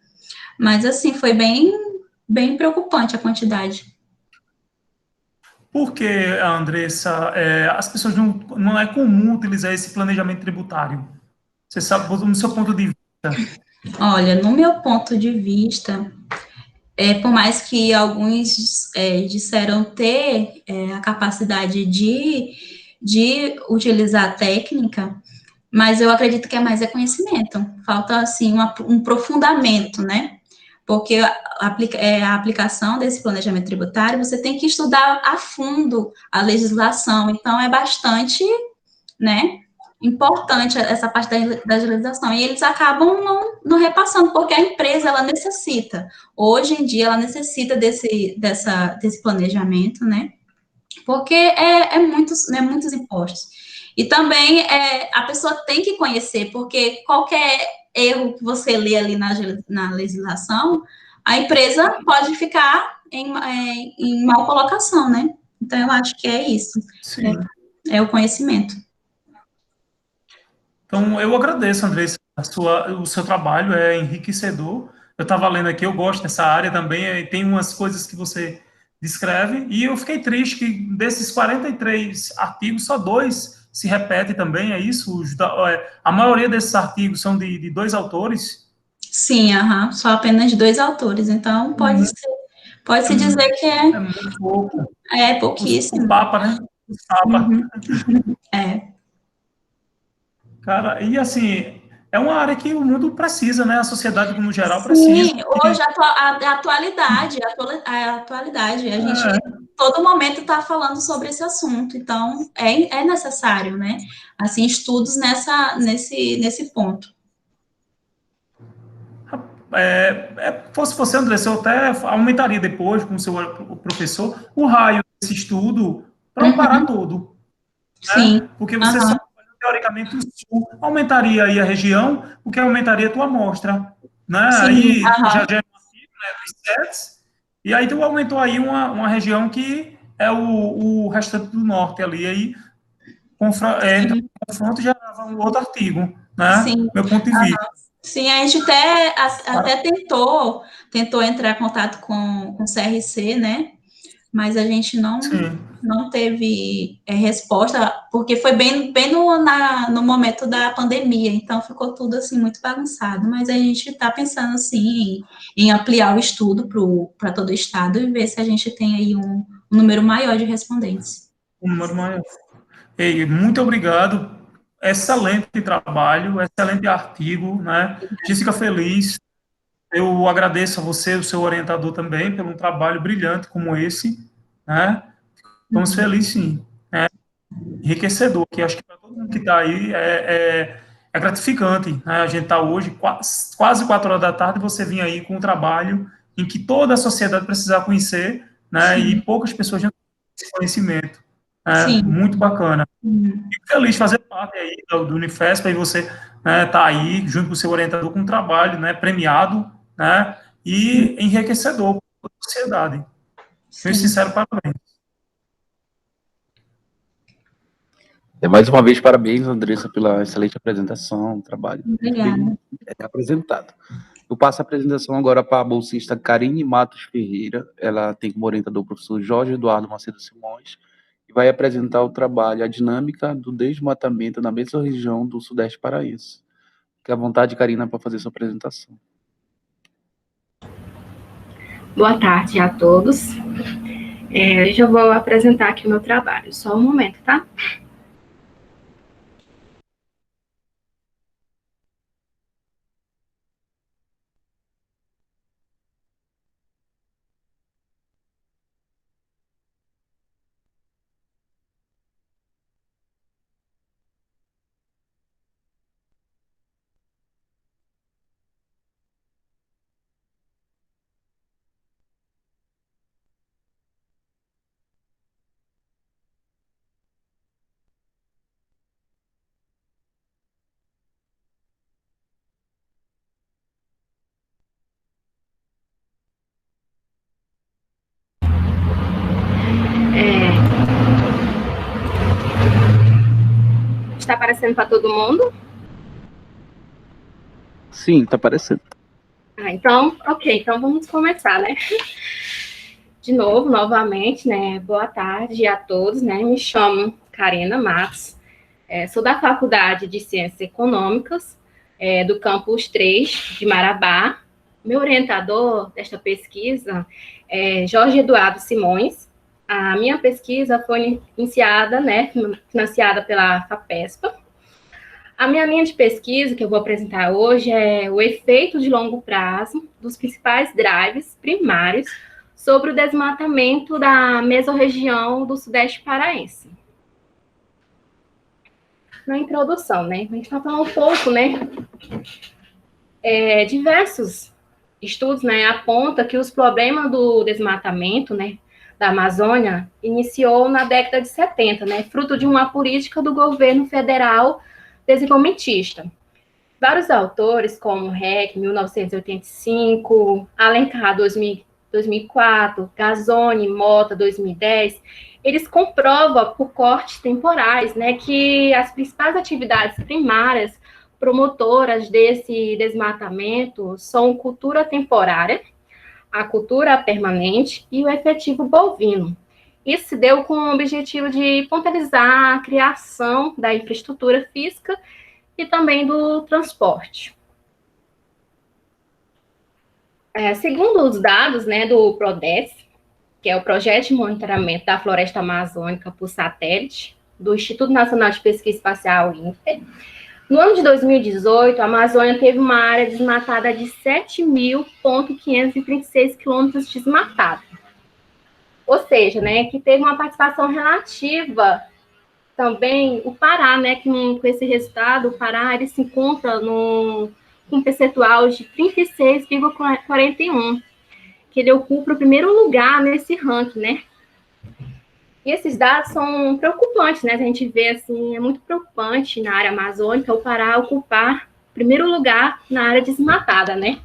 [SPEAKER 7] mas, assim, foi bem preocupante a quantidade.
[SPEAKER 3] Por que, Andressa, as pessoas não é comum utilizar esse planejamento tributário? Você sabe, no seu ponto de vista?
[SPEAKER 7] Olha, no meu ponto de vista, por mais que alguns disseram ter a capacidade de utilizar a técnica, mas eu acredito que é mais conhecimento. Falta, assim, um aprofundamento, né? Porque a aplicação desse planejamento tributário, você tem que estudar a fundo a legislação, então é bastante, né, importante essa parte da legislação, e eles acabam não repassando, porque a empresa, ela necessita, hoje em dia, ela necessita desse planejamento, né, porque muitos impostos. E também a pessoa tem que conhecer, porque qualquer erro que você lê ali na legislação, a empresa pode ficar em mal colocação, né? Então, eu acho que é isso.
[SPEAKER 3] Sim.
[SPEAKER 7] É o conhecimento.
[SPEAKER 3] Então, eu agradeço, Andressa, o seu trabalho é enriquecedor. Eu estava lendo aqui, eu gosto dessa área também, tem umas coisas que você descreve, e eu fiquei triste que desses 43 artigos, só 2 se repetem também, é isso? A maioria desses artigos são de 2 autores?
[SPEAKER 7] Sim, só apenas 2 autores, então pode-se dizer que
[SPEAKER 3] é muito pouco.
[SPEAKER 7] É pouquíssimo.
[SPEAKER 3] O Papa, né? O Papa.
[SPEAKER 7] Uhum.
[SPEAKER 3] Cara, e assim, é uma área que o mundo precisa, né? A sociedade, como geral, precisa.
[SPEAKER 7] Sim, hoje a atualidade. A gente, todo momento, está falando sobre esse assunto, então é necessário, né? Assim, estudos nesse ponto.
[SPEAKER 3] Fosse você, Andressa, eu até aumentaria depois, com o seu professor, o raio desse estudo para o Pará todo.
[SPEAKER 7] Sim.
[SPEAKER 3] Né? Porque você só, teoricamente, o sul aumentaria aí a região, o que aumentaria a tua amostra. Né?
[SPEAKER 7] Sim,
[SPEAKER 3] aí já é um artigo, né, dos sets, e aí tu aumentou aí uma região que é o restante do norte ali, aí então, confronto já dava um outro artigo, né?
[SPEAKER 7] Sim.
[SPEAKER 3] Meu ponto de vista.
[SPEAKER 7] Sim, a gente até tentou entrar em contato com o CRC, né? Mas a gente não teve resposta, porque foi bem no momento da pandemia, então ficou tudo assim muito bagunçado, mas a gente está pensando assim em ampliar o estudo para todo o estado e ver se a gente tem aí um número maior de respondentes.
[SPEAKER 3] Um número maior. Ei, muito obrigado, excelente trabalho, excelente artigo, né? A gente fica feliz. Eu agradeço a você, o seu orientador também, pelo um trabalho brilhante como esse, né? Estamos felizes, sim. É enriquecedor, que acho que para todo mundo que está aí é gratificante, né? A gente está hoje, quase 4 horas da tarde, você vir aí com um trabalho em que toda a sociedade precisa conhecer, né? Sim. E poucas pessoas já têm esse conhecimento. Muito bacana. Fico feliz de fazer parte aí do Unifesp, e você tá aí, junto com o seu orientador, com um trabalho, né, premiado, né, e enriquecedor para a sociedade. Meu sincero parabéns.
[SPEAKER 2] Mais uma vez, parabéns, Andressa, pela excelente apresentação, trabalho bem apresentado. Eu passo a apresentação agora para a bolsista Karine Matos Ferreira. Ela tem como orientador o professor Jorge Eduardo Macedo Simões, e vai apresentar o trabalho A Dinâmica do Desmatamento na mesma região do Sudeste Paraense. Fique à vontade, Karina, para fazer sua apresentação.
[SPEAKER 8] Boa tarde a todos. Eu já vou apresentar aqui o meu trabalho. Só um momento, tá? Está aparecendo para todo mundo?
[SPEAKER 2] Sim, está aparecendo.
[SPEAKER 8] Então, ok. Então, vamos começar, né? novamente, né, boa tarde a todos, né, me chamo Karina Matos, sou da Faculdade de Ciências Econômicas, do campus 3 de Marabá. Meu orientador desta pesquisa é Jorge Eduardo Simões. A minha pesquisa foi iniciada, né, financiada pela FAPESPA. A minha linha de pesquisa que eu vou apresentar hoje é o efeito de longo prazo dos principais drives primários sobre o desmatamento da mesorregião do Sudeste Paraense. Na introdução, né, a gente vai falar um pouco, né, diversos estudos, né, apontam que os problemas do desmatamento, né, da Amazônia iniciou na década de 70, né, fruto de uma política do governo federal desenvolvimentista. Vários autores, como Reck, 1985, Alencar, 2004, Gazzoni, Mota, 2010, eles comprovam por cortes temporais, né, que as principais atividades primárias promotoras desse desmatamento são cultura temporária, a cultura permanente e o efetivo bovino. Isso se deu com o objetivo de potencializar a criação da infraestrutura física e também do transporte. Segundo os dados, né, do PRODES, que é o Projeto de Monitoramento da Floresta Amazônica por Satélite, do Instituto Nacional de Pesquisa Espacial, INPE, no ano de 2018, a Amazônia teve uma área desmatada de 7.536 quilômetros desmatada. Ou seja, né, que teve uma participação relativa também o Pará, né, que com esse resultado, o Pará ele se encontra com um percentual de 36,41, que ele ocupa o primeiro lugar nesse ranking, né? E esses dados são preocupantes, né? A gente vê, assim, é muito preocupante na área amazônica o Pará ocupar primeiro lugar na área desmatada, né?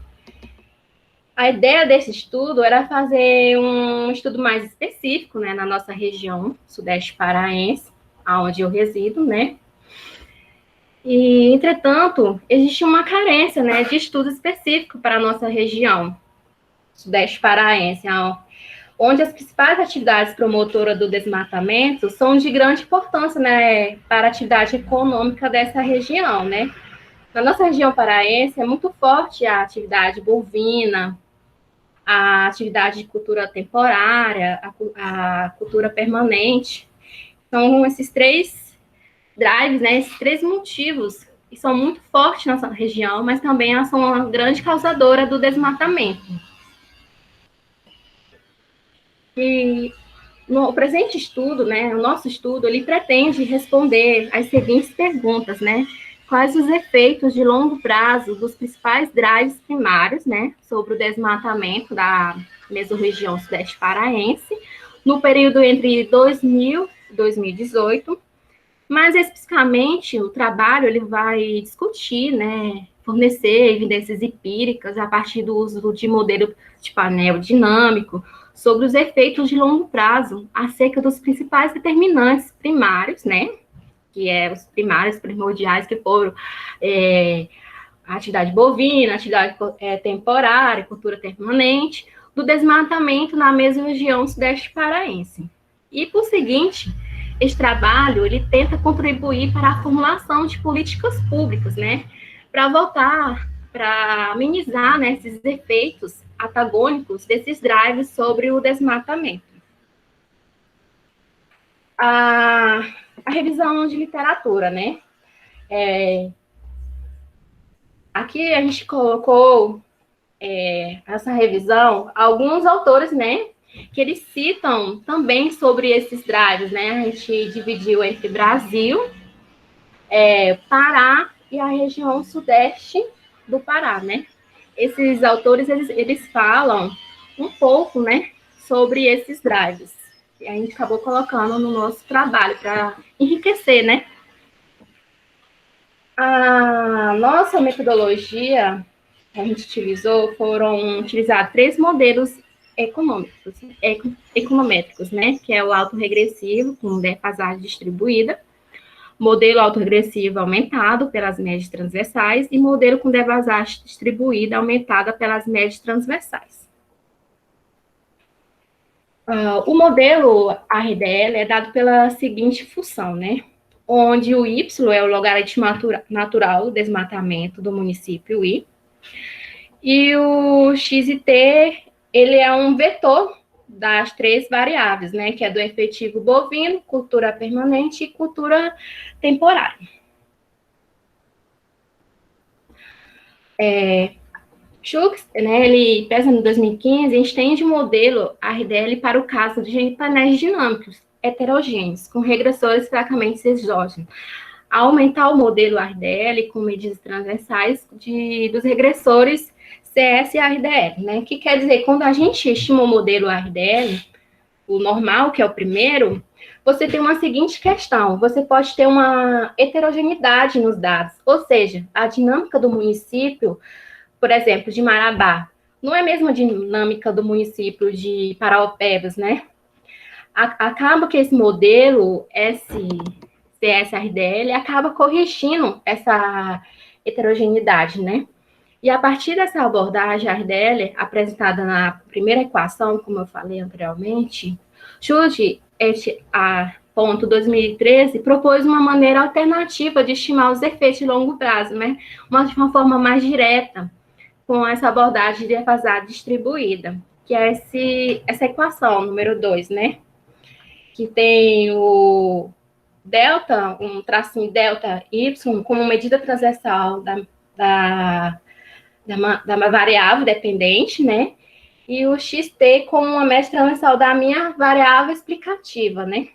[SPEAKER 8] A ideia desse estudo era fazer um estudo mais específico, né, na nossa região sudeste paraense, onde eu resido, né? E, entretanto, existe uma carência, né, de estudo específico para a nossa região sudeste paraense, onde as principais atividades promotoras do desmatamento são de grande importância, né, para a atividade econômica dessa região, né? Na nossa região paraense é muito forte a atividade bovina, a atividade de cultura temporária, a cultura permanente. São esses três drives, né, esses três motivos que são muito fortes na nossa região, mas também são uma grande causadora do desmatamento. E no presente estudo, né, o nosso estudo, ele pretende responder às seguintes perguntas, né? Quais os efeitos de longo prazo dos principais drives primários, né, sobre o desmatamento da mesorregião sudeste paraense, no período entre 2000 e 2018. Mais especificamente, o trabalho ele vai discutir, né, fornecer evidências empíricas a partir do uso de modelo de painel dinâmico sobre os efeitos de longo prazo acerca dos principais determinantes primários, né, que os primários primordiais que foram a atividade bovina, a atividade temporária, cultura permanente, do desmatamento na mesma região sudeste paraense. E, por seguinte, esse trabalho, ele tenta contribuir para a formulação de políticas públicas, né, para amenizar, né, esses efeitos antagônicos desses drives sobre o desmatamento. A revisão de literatura, né, aqui a gente colocou essa revisão, alguns autores, né, que eles citam também sobre esses drives, né, a gente dividiu entre Brasil, Pará e a região sudeste do Pará, né. Esses autores, eles falam um pouco, né, sobre esses drives. E a gente acabou colocando no nosso trabalho para enriquecer, né. A nossa metodologia que a gente utilizou, foram utilizados 3 modelos econométricos, né, que é o autorregressivo, com defasagem distribuída, modelo autorregressivo aumentado pelas médias transversais e modelo com defasagem distribuída aumentada pelas médias transversais. O modelo RDL é dado pela seguinte função, né? Onde o Y é o logaritmo natural do desmatamento do município I, e o X e T, ele é um vetor das 3 variáveis, né? Que é do efetivo bovino, cultura permanente e cultura temporária. Schultz, né, ele pensa em 2015, estende o modelo RDL para o caso de painéis dinâmicos heterogêneos, com regressores fracamente exógenos, a aumentar o modelo RDL com medidas transversais dos regressores CS e RDL, né? Que quer dizer, quando a gente estima o modelo RDL, o normal, que é o primeiro, você tem uma seguinte questão: você pode ter uma heterogeneidade nos dados, ou seja, a dinâmica do município, por exemplo, de Marabá, não é a mesma dinâmica do município de Paraopebas, né? Acaba que esse modelo CS-RDL acaba corrigindo essa heterogeneidade, né? E a partir dessa abordagem RDL, apresentada na primeira equação, como eu falei anteriormente, Schultz, ponto 2013, propôs uma maneira alternativa de estimar os efeitos de longo prazo, né? De uma forma mais direta, com essa abordagem de defasagem distribuída, que é essa equação, número 2, né? Que tem o delta, um tracinho delta y, como medida transversal da variável dependente, né? E o xt como uma média transversal da minha variável explicativa, né?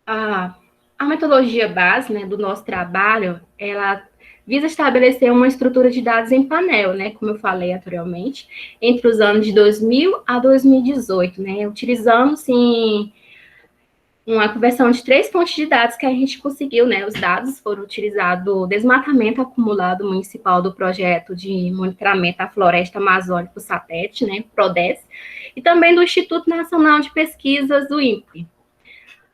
[SPEAKER 8] A metodologia base, né, do nosso trabalho, ela visa estabelecer uma estrutura de dados em painel, né, como eu falei anteriormente, entre os anos de 2000 a 2018, né, utilizando, sim, uma conversão de 3 fontes de dados que a gente conseguiu, né, os dados foram utilizados do desmatamento acumulado municipal do projeto de monitoramento da floresta amazônica, o satélite, né, PRODES, e também do Instituto Nacional de Pesquisas, do INPE.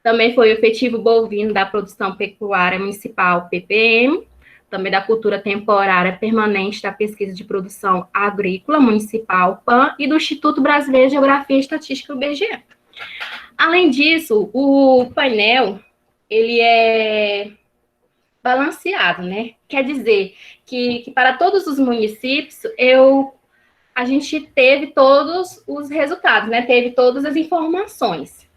[SPEAKER 8] Também foi o efetivo bovino da produção pecuária municipal, PPM, também da cultura temporária permanente da pesquisa de produção agrícola municipal, PAN, e do Instituto Brasileiro de Geografia e Estatística, o IBGE. Além disso, o painel, ele é balanceado, né? Quer dizer que para todos os municípios, a gente teve todos os resultados, né? Teve todas as informações.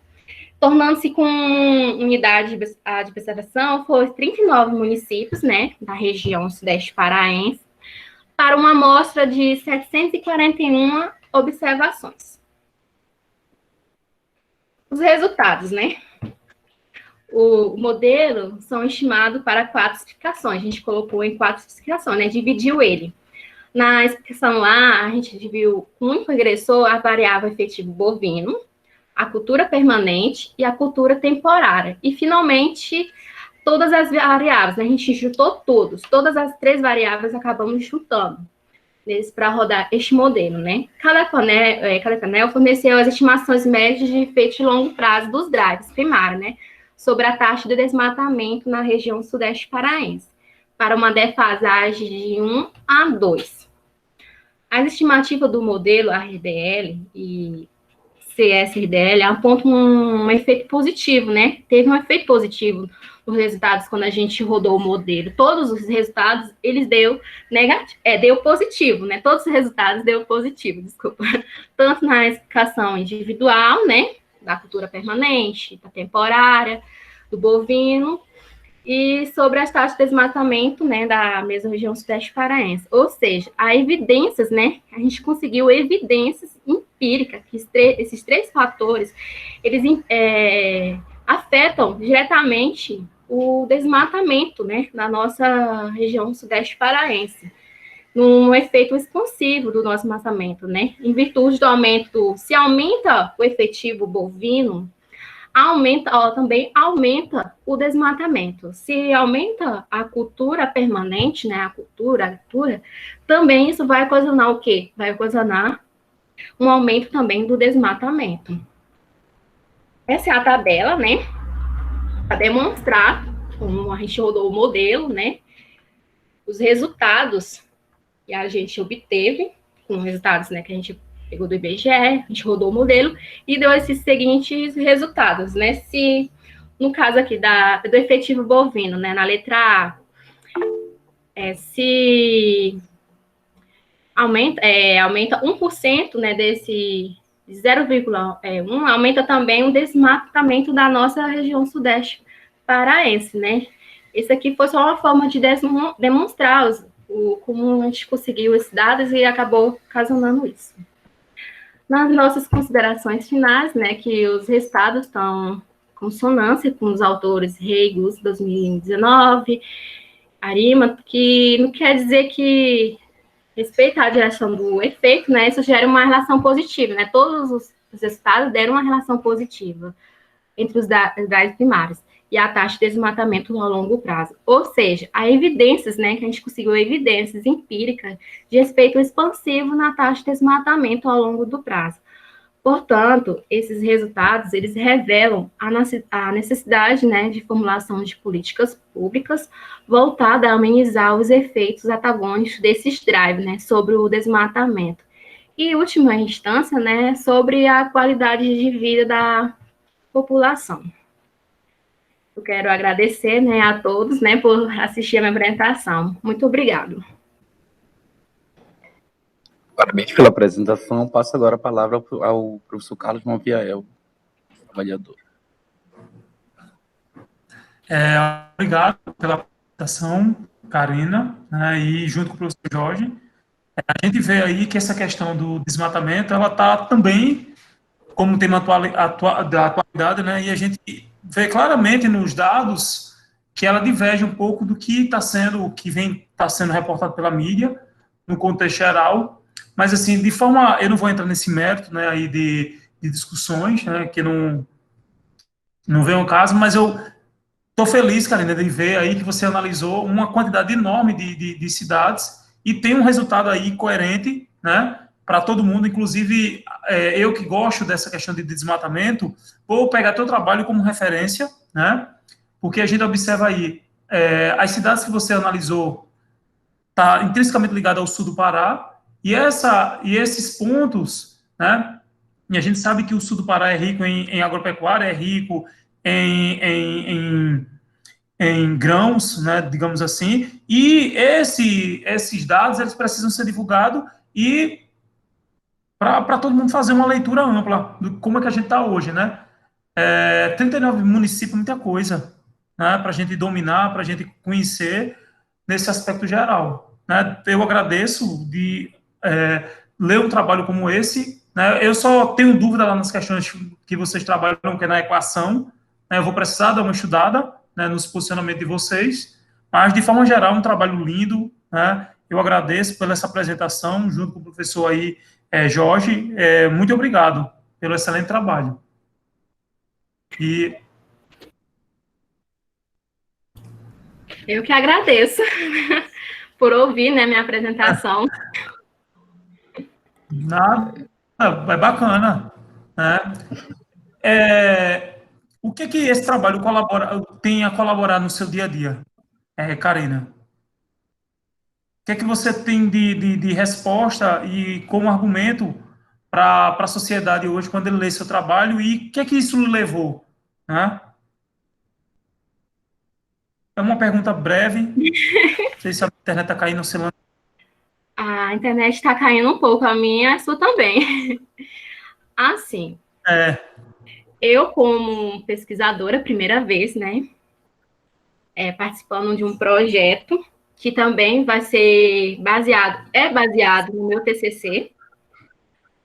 [SPEAKER 8] Tornando-se com unidade de observação, foi 39 municípios, né, da região sudeste paraense, para uma amostra de 741 observações. Os resultados, né? O modelo são estimados para 4 explicações, a gente colocou em 4 explicações, né, dividiu ele. Na explicação lá, a gente dividiu o único regressor, a variável efetivo bovino, a cultura permanente e a cultura temporária. E, finalmente, todas as variáveis, né? A gente juntou todas as 3 variáveis acabamos juntando para rodar este modelo, né? Cada painel forneceu as estimações médias de efeito de longo prazo dos drives primários, né? Sobre a taxa de desmatamento na região sudeste paraense, para uma defasagem de 1 a 2. As estimativas do modelo RDL e CS-RDL apontam um efeito positivo, né? Teve um efeito positivo nos resultados quando a gente rodou o modelo. Todos os resultados, eles deu positivo, né? Todos os resultados deu positivo, desculpa. Tanto na explicação individual, né? Da cultura permanente, da temporária, do bovino, e sobre as taxas de desmatamento, né, da mesma região sudeste paraense. Ou seja, há evidências, né, a gente conseguiu evidências empíricas, que esses 3 fatores, eles afetam diretamente o desmatamento, né, na nossa região sudeste paraense, num efeito expansivo do nosso desmatamento, né, em virtude do aumento, se aumenta o efetivo bovino, também aumenta o desmatamento. Se aumenta a cultura permanente, né, a cultura, também isso vai ocasionar o quê? Vai ocasionar um aumento também do desmatamento. Essa é a tabela, né, para demonstrar como a gente rodou o modelo, né, os resultados que a gente obteve com resultados, né, que a gente pegou do IBGE, a gente rodou o modelo e deu esses seguintes resultados, né? Se, no caso aqui do efetivo bovino, né, na letra A, se aumenta 1%, né, desse 0,1, aumenta também o desmatamento da nossa região sudeste paraense, né? Esse aqui foi só uma forma de demonstrar como a gente conseguiu esses dados e acabou ocasionando isso. Nas nossas considerações finais, né, que os resultados estão em consonância com os autores Reigus, 2019, Arima, que não quer dizer que respeito à direção do efeito, né, isso gera uma relação positiva, né, todos os resultados deram uma relação positiva entre os dados primários e a taxa de desmatamento a longo prazo. Ou seja, há evidências, né, que a gente conseguiu evidências empíricas de efeito expansivo na taxa de desmatamento ao longo do prazo. Portanto, esses resultados, eles revelam a necessidade, né, de formulação de políticas públicas voltada a amenizar os efeitos antagônicos desses drives, né, sobre o desmatamento. E, em última instância, né, sobre a qualidade de vida da população. Eu quero agradecer, né, a todos, né, por assistir a minha apresentação. Muito obrigado.
[SPEAKER 2] Parabéns pela apresentação. Passo agora a palavra ao professor Carlos Monviael, avaliador.
[SPEAKER 3] Obrigado pela apresentação, Karina, né, e junto com o professor Jorge. A gente vê aí que essa questão do desmatamento, ela está também como tema da atualidade, né, e a gente vê claramente nos dados que ela diverge um pouco do que está sendo reportado pela mídia, no contexto geral, mas, assim, de forma, eu não vou entrar nesse mérito, né, aí de discussões, né, que não vem ao caso, mas eu estou feliz, Karina, de ver aí que você analisou uma quantidade enorme de cidades e tem um resultado aí coerente, né, para todo mundo, inclusive eu que gosto dessa questão de desmatamento, vou pegar teu trabalho como referência, né, porque a gente observa aí, as cidades que você analisou está intrinsecamente ligada ao sul do Pará, e esses pontos, né, e a gente sabe que o sul do Pará é rico em agropecuária, é rico em grãos, né, digamos assim, e esses dados, eles precisam ser divulgados e para todo mundo fazer uma leitura ampla de como é que a gente está hoje, né? 39 municípios, muita coisa, né, para a gente dominar, para a gente conhecer nesse aspecto geral, né? Eu agradeço de ler um trabalho como esse, né? Eu só tenho dúvida lá nas questões que vocês trabalham, que é na equação, né? Eu vou precisar dar uma estudada, né, nos posicionamentos de vocês, mas, de forma geral, um trabalho lindo, né? Eu agradeço pela essa apresentação, junto com o professor aí, Jorge, muito obrigado pelo excelente trabalho. E...
[SPEAKER 8] Eu que agradeço por ouvir, né, minha apresentação.
[SPEAKER 3] Nada, é bacana, né? O que esse trabalho tem a colaborar no seu dia a dia, Karina? O que você tem de resposta e como argumento para a sociedade hoje, quando ele lê seu trabalho, e o que isso lhe levou, né? É uma pergunta breve, não sei se a internet está caindo, sei lá.
[SPEAKER 8] A internet está caindo um pouco, a minha, a sua também. Assim, eu, como pesquisadora, primeira vez, né, participando de um projeto que também vai ser baseado no meu TCC,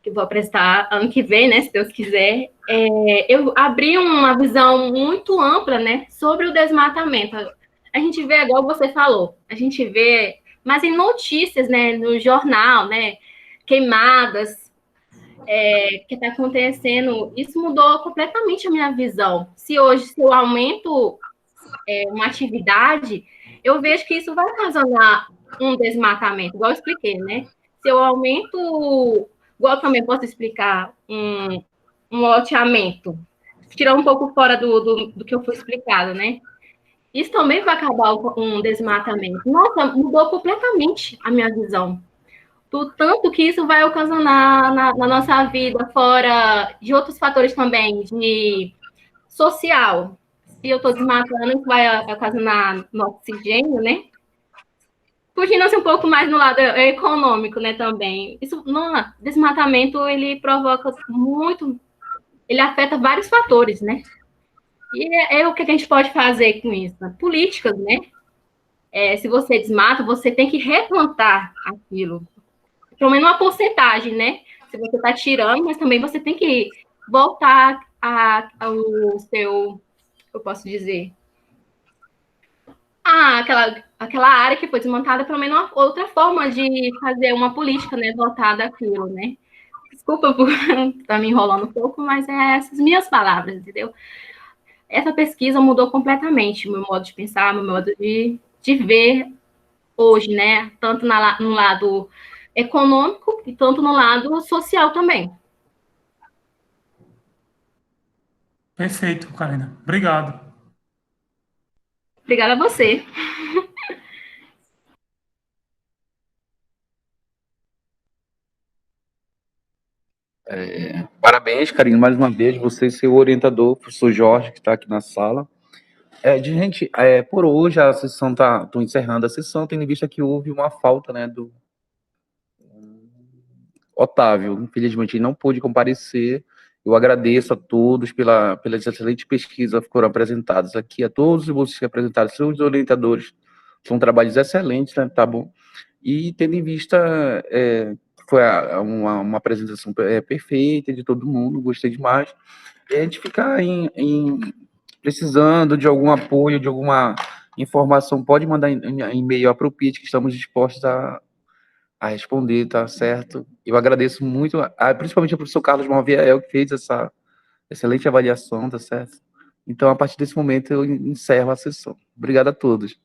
[SPEAKER 8] que vou apresentar ano que vem, né, se Deus quiser. Eu abri uma visão muito ampla, né, sobre o desmatamento. A gente vê, igual você falou, a gente vê, mas em notícias, né, no jornal, né, queimadas, que está acontecendo, isso mudou completamente a minha visão. Se eu aumento uma atividade, eu vejo que isso vai ocasionar um desmatamento, igual eu expliquei, né? Se eu aumento, igual eu também posso explicar, um loteamento, tirar um pouco fora do que eu fui explicado, né? Isso também vai acabar com um desmatamento. Nossa, mudou completamente a minha visão. do tanto que isso vai ocasionar na nossa vida, fora de outros fatores também, de social. Se eu estou desmatando, isso vai ocasionar no oxigênio, né? Fugindo-se um pouco mais no lado econômico, né, também. Isso, no desmatamento, ele provoca muito, ele afeta vários fatores, né? E o que a gente pode fazer com isso? Políticas, né? Se você desmata, você tem que replantar aquilo. Pelo menos uma porcentagem, né? Se você está tirando, mas também você tem que voltar ao seu, eu posso dizer, aquela área que foi desmontada, pelo menos uma outra forma de fazer uma política, né, voltada àquilo, né? Desculpa por estar me enrolando um pouco, mas essas minhas palavras, entendeu? Essa pesquisa mudou completamente o meu modo de pensar, meu modo de ver hoje, né? Tanto no lado econômico e tanto no lado social também.
[SPEAKER 3] Perfeito, Karina. Obrigado.
[SPEAKER 8] Obrigada a você.
[SPEAKER 2] Parabéns, Karina, mais uma vez, você e seu orientador, professor Jorge, que está aqui na sala. Gente, por hoje a sessão estou encerrando a sessão, tendo em vista que houve uma falta, né, do Otávio. Infelizmente, ele não pôde comparecer. Eu agradeço a todos pelas excelentes pesquisas que foram apresentadas aqui, a todos vocês que apresentaram, seus orientadores. São trabalhos excelentes, né, tá bom? E tendo em vista, foi uma apresentação perfeita de todo mundo, gostei demais. E a gente ficar precisando de algum apoio, de alguma informação, pode mandar em e-mail para o PIT, que estamos dispostos a responder, tá certo? Eu agradeço muito, principalmente ao professor Carlos Malviel, que fez essa excelente avaliação, tá certo? Então, a partir desse momento, eu encerro a sessão. Obrigado a todos.